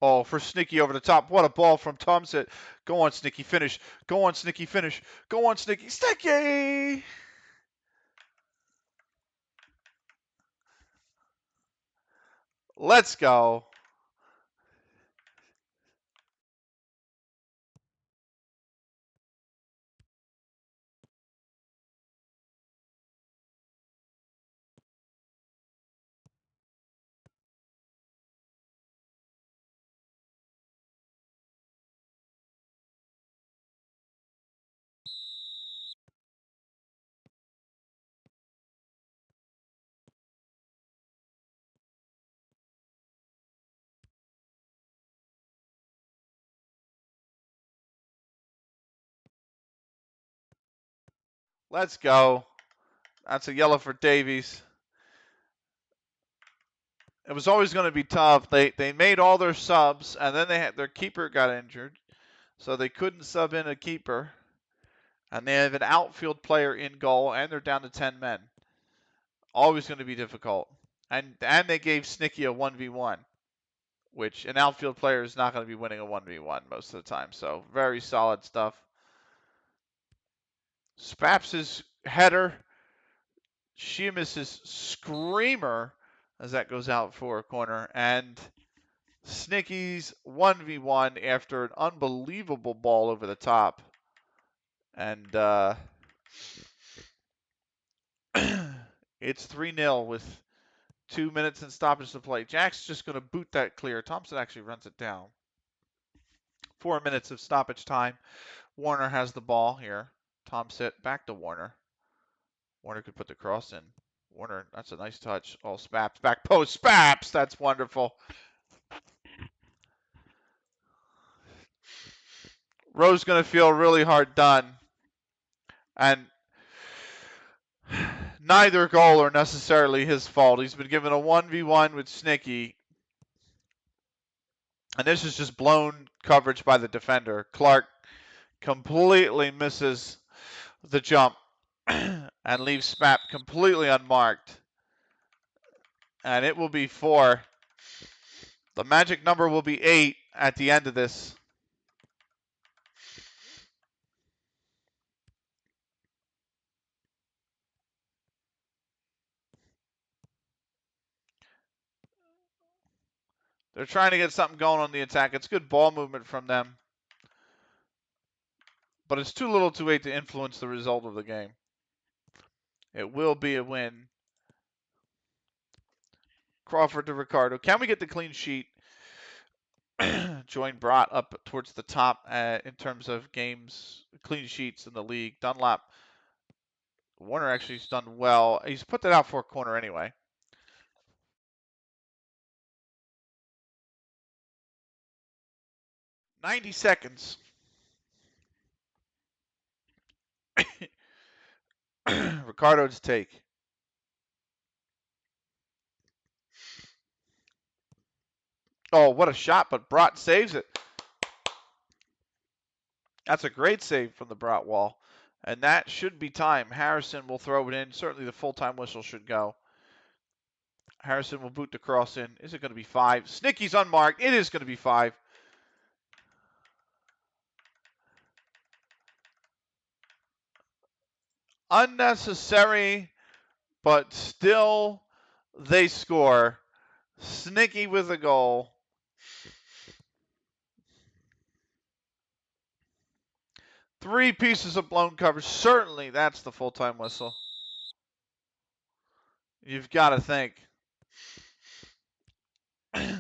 Oh, for Snicky over the top. What a ball from Tomset. Go on, Snicky. Finish. Go on, Snicky. Finish. Go on, Snicky. Snicky! Let's go. Let's go. That's a yellow for Davies. It was always going to be tough. They made all their subs, and then their keeper got injured, so they couldn't sub in a keeper. And they have an outfield player in goal, and they're down to 10 men. Always going to be difficult. And they gave Snicky a 1v1, which an outfield player is not going to be winning a 1v1 most of the time. So very solid stuff. Spaps' header. Sheamus' screamer as that goes out for a corner. And Snicky's 1v1 after an unbelievable ball over the top. And it's 3-0 with 2 minutes and stoppage to play. Jack's just going to boot that clear. Thompson actually runs it down. 4 minutes of stoppage time. Warner has the ball here. Thompson back to Warner. Warner could put the cross in. Warner, that's a nice touch. Oh, Spaps, back post. Spaps, that's wonderful. Rowe's going to feel really hard done. And neither goal are necessarily his fault. He's been given a 1v1 with Snicky. And this is just blown coverage by the defender. Clark completely misses the jump and leaves Spap completely unmarked. And it will be 4. The magic number will be 8 at the end of this. They're trying to get something going on the attack. It's good ball movement from them. But it's too little too late to influence the result of the game. It will be a win. Crawford to Ricardo. Can we get the clean sheet? Join Brought up towards the top in terms of games, clean sheets in the league. Dunlop. Warner actually has done well. He's put that out for a corner anyway. 90 seconds. Ricardo to take. Oh, what a shot, but Brott saves it. That's a great save from the Brott wall. And that should be time. Harrison will throw it in. Certainly the full-time whistle should go. Harrison will boot the cross in. Is it going to be 5? Snicky's unmarked. It is going to be 5. Unnecessary, but still they score. Snicky with a goal. Three pieces of blown coverage. Certainly that's the full-time whistle. You've got to think. And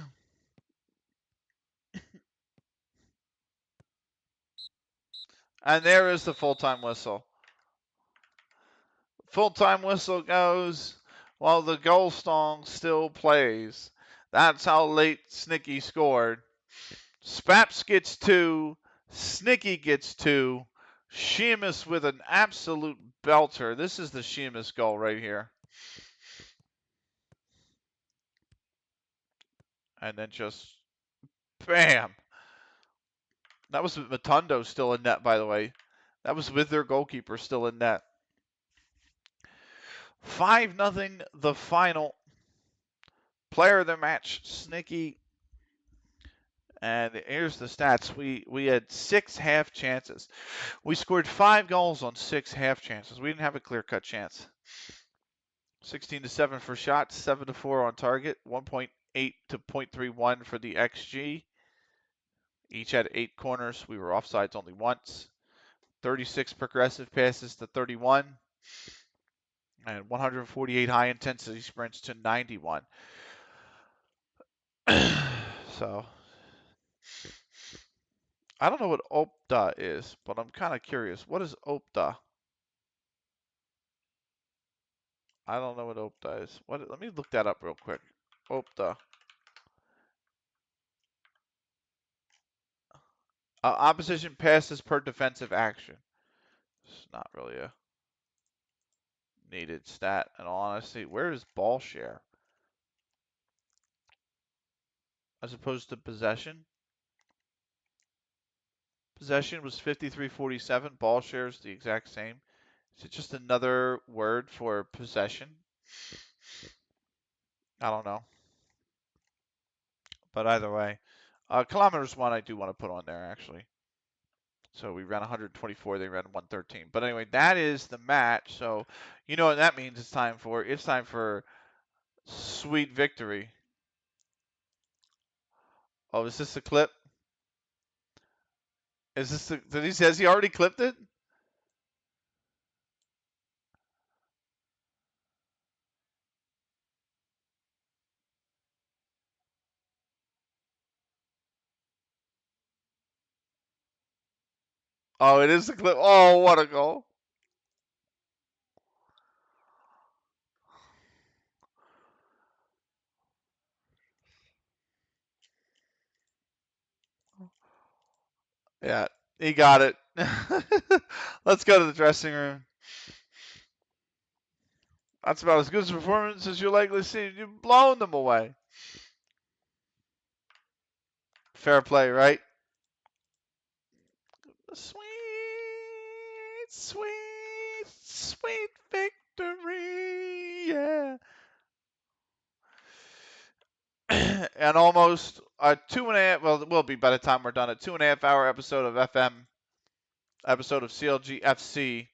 there is the full-time whistle. Full-time whistle goes while the goal song still plays. That's how late Snicky scored. Spaps gets 2. Snicky gets 2. Sheamus with an absolute belter. This is the Sheamus goal right here. And then just bam. That was with Matondo still in net, by the way. That was with their goalkeeper still in net. 5-0 the final. Player of the match, Snicky. And here's the stats. We had 6 half chances. We scored 5 goals on 6 half chances. We didn't have a clear-cut chance. 16-7 for shots, 7-4 on target, 1.8 to 0.31 for the XG. Each had 8 corners. We were offsides only once. 36 progressive passes to 31. And 148 high-intensity sprints to 91. So, I don't know what OPTA is, but I'm kind of curious. What is OPTA? I don't know what OPTA is. Let me look that up real quick. OPTA. Opposition passes per defensive action. It's not really a needed stat, in all honesty. Where is ball share? As opposed to possession? Possession was 53-47. Ball share is the exact same. Is it just another word for possession? I don't know. But either way. Kilometers one I do want to put on there, actually. So we ran 124, they ran 113. But anyway, that is the match. So you know what that means it's time for? It's time for sweet victory. Oh, is this the clip? Is this the, has he already clipped it? Oh, it is the clip. Oh, what a goal. Yeah, he got it. Let's go to the dressing room. That's about as good a performance as you'll likely see. You've blown them away. Fair play, right? Sweet, sweet, sweet victory. Yeah. And almost a 2.5, well, it will be by the time we're done, a 2.5 hour episode of FM, episode of CLG FC.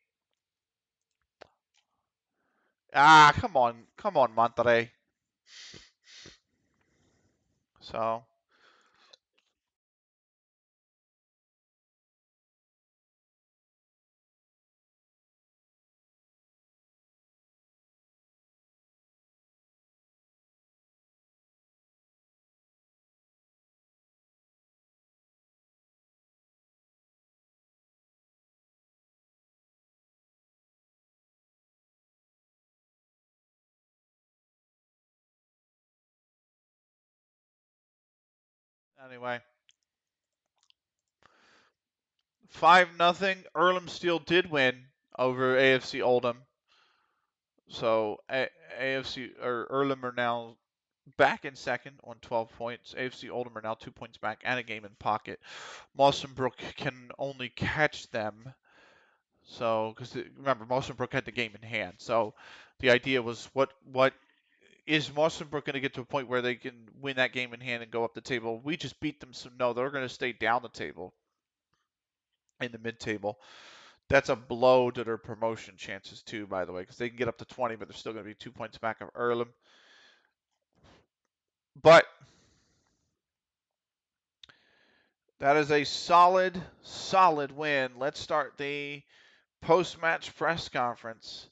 Ah, come on, Monterrey. So, anyway. 5-0. Earlham Steel did win over AFC Oldham. So AFC or Earlham are now back in second on 12 points. AFC Oldham are now 2 points back and a game in pocket. Mawsonbrook can only catch them. So, because remember, Mawsonbrook had the game in hand. So the idea was, what is Mawsonbrook going to get to a point where they can win that game in hand and go up the table? We just beat them, so no, they're going to stay down the table in the mid-table. That's a blow to their promotion chances too, by the way, because they can get up to 20, but they're still going to be 2 points back of Earlham. But that is a solid, solid win. Let's start the post-match press conference.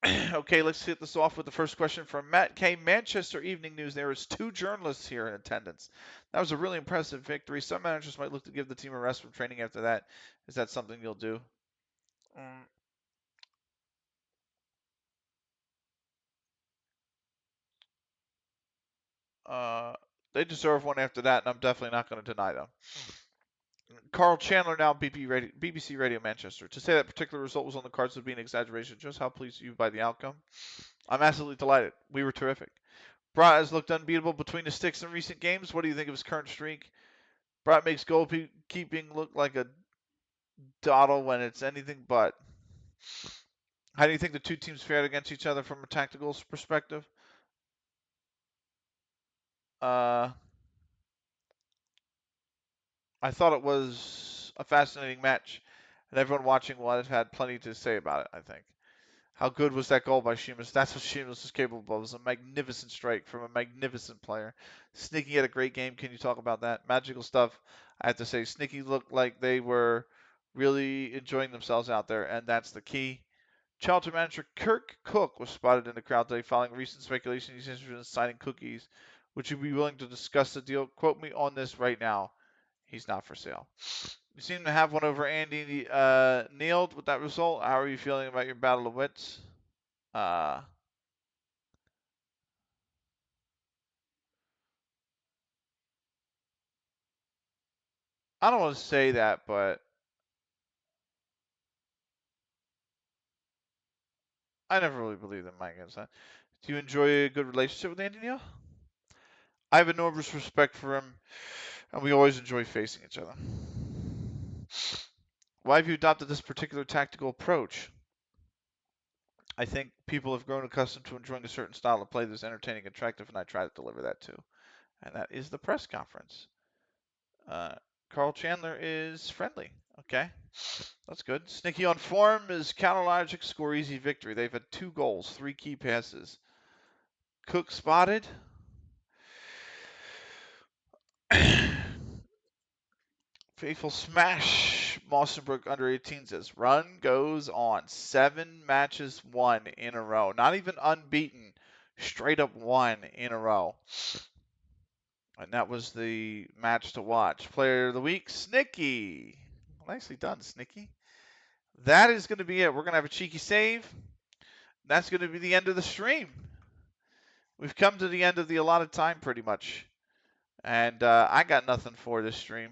Okay, let's hit this off with the first question from Matt K. Manchester Evening News. There is 2 journalists here in attendance. That was a really impressive victory. Some managers might look to give the team a rest from training after that. Is that something you'll do? They deserve one after that, and I'm definitely not going to deny them. Carl Chandler, now BBC Radio Manchester. To say that particular result was on the cards would be an exaggeration. Just how pleased are you by the outcome? I'm absolutely delighted. We were terrific. Brat has looked unbeatable between the sticks in recent games. What do you think of his current streak? Brat makes goalkeeping look like a dawdle when it's anything but. How do you think the two teams fared against each other from a tactical perspective? I thought it was a fascinating match, and everyone watching will have had plenty to say about it, I think. How good was that goal by Sheamus? That's what Sheamus was capable of. It was a magnificent strike from a magnificent player. Sneaky had a great game. Can you talk about that? Magical stuff. I have to say, Sneaky looked like they were really enjoying themselves out there, and that's the key. Charlton manager Kirk Cook was spotted in the crowd today following recent speculation he's interested in signing Cookies. Would you be willing to discuss the deal? Quote me on this right now. He's not for sale. You seem to have one over Andy Neiled with that result. How are you feeling about your battle of wits? I don't want to say that, but I never really believed in Mike against that. Do you enjoy a good relationship with Andy Neal? I have enormous respect for him, and we always enjoy facing each other. Why have you adopted this particular tactical approach? I think people have grown accustomed to enjoying a certain style of play that's entertaining and attractive, and I try to deliver that too. And that is the press conference. Carl Chandler is friendly. Okay, that's good. Sneaky on form is counter logic, score easy victory. They've had 2 goals, 3 key passes. Cook spotted. Faithful smash. Mawsonbrook under 18 says run goes on. 7 matches won in a row. Not even unbeaten. Straight up won in a row. And that was the match to watch. Player of the week, Snicky. Nicely done, Snicky. That is going to be it. We're going to have a cheeky save. That's going to be the end of the stream. We've come to the end of the allotted time pretty much. And I got nothing for this stream.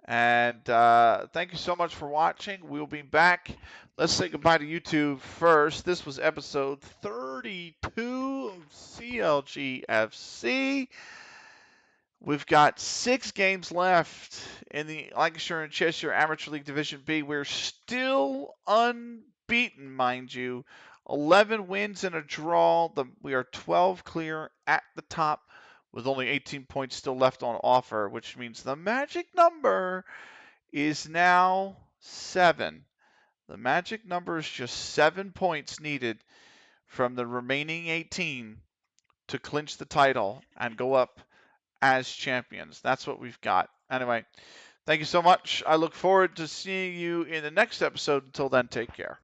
And thank you so much for watching. We'll be back. Let's say goodbye to YouTube first. This was episode 32 of CLG FC. We've got 6 games left in the Lancashire and Cheshire Amateur League Division B. We're still unbeaten, mind you. 11 wins and a draw. We are 12 clear at the top with only 18 points still left on offer, which means the magic number is now 7. The magic number is just 7 points needed from the remaining 18 to clinch the title and go up as champions. That's what we've got. Anyway, thank you so much. I look forward to seeing you in the next episode. Until then, take care.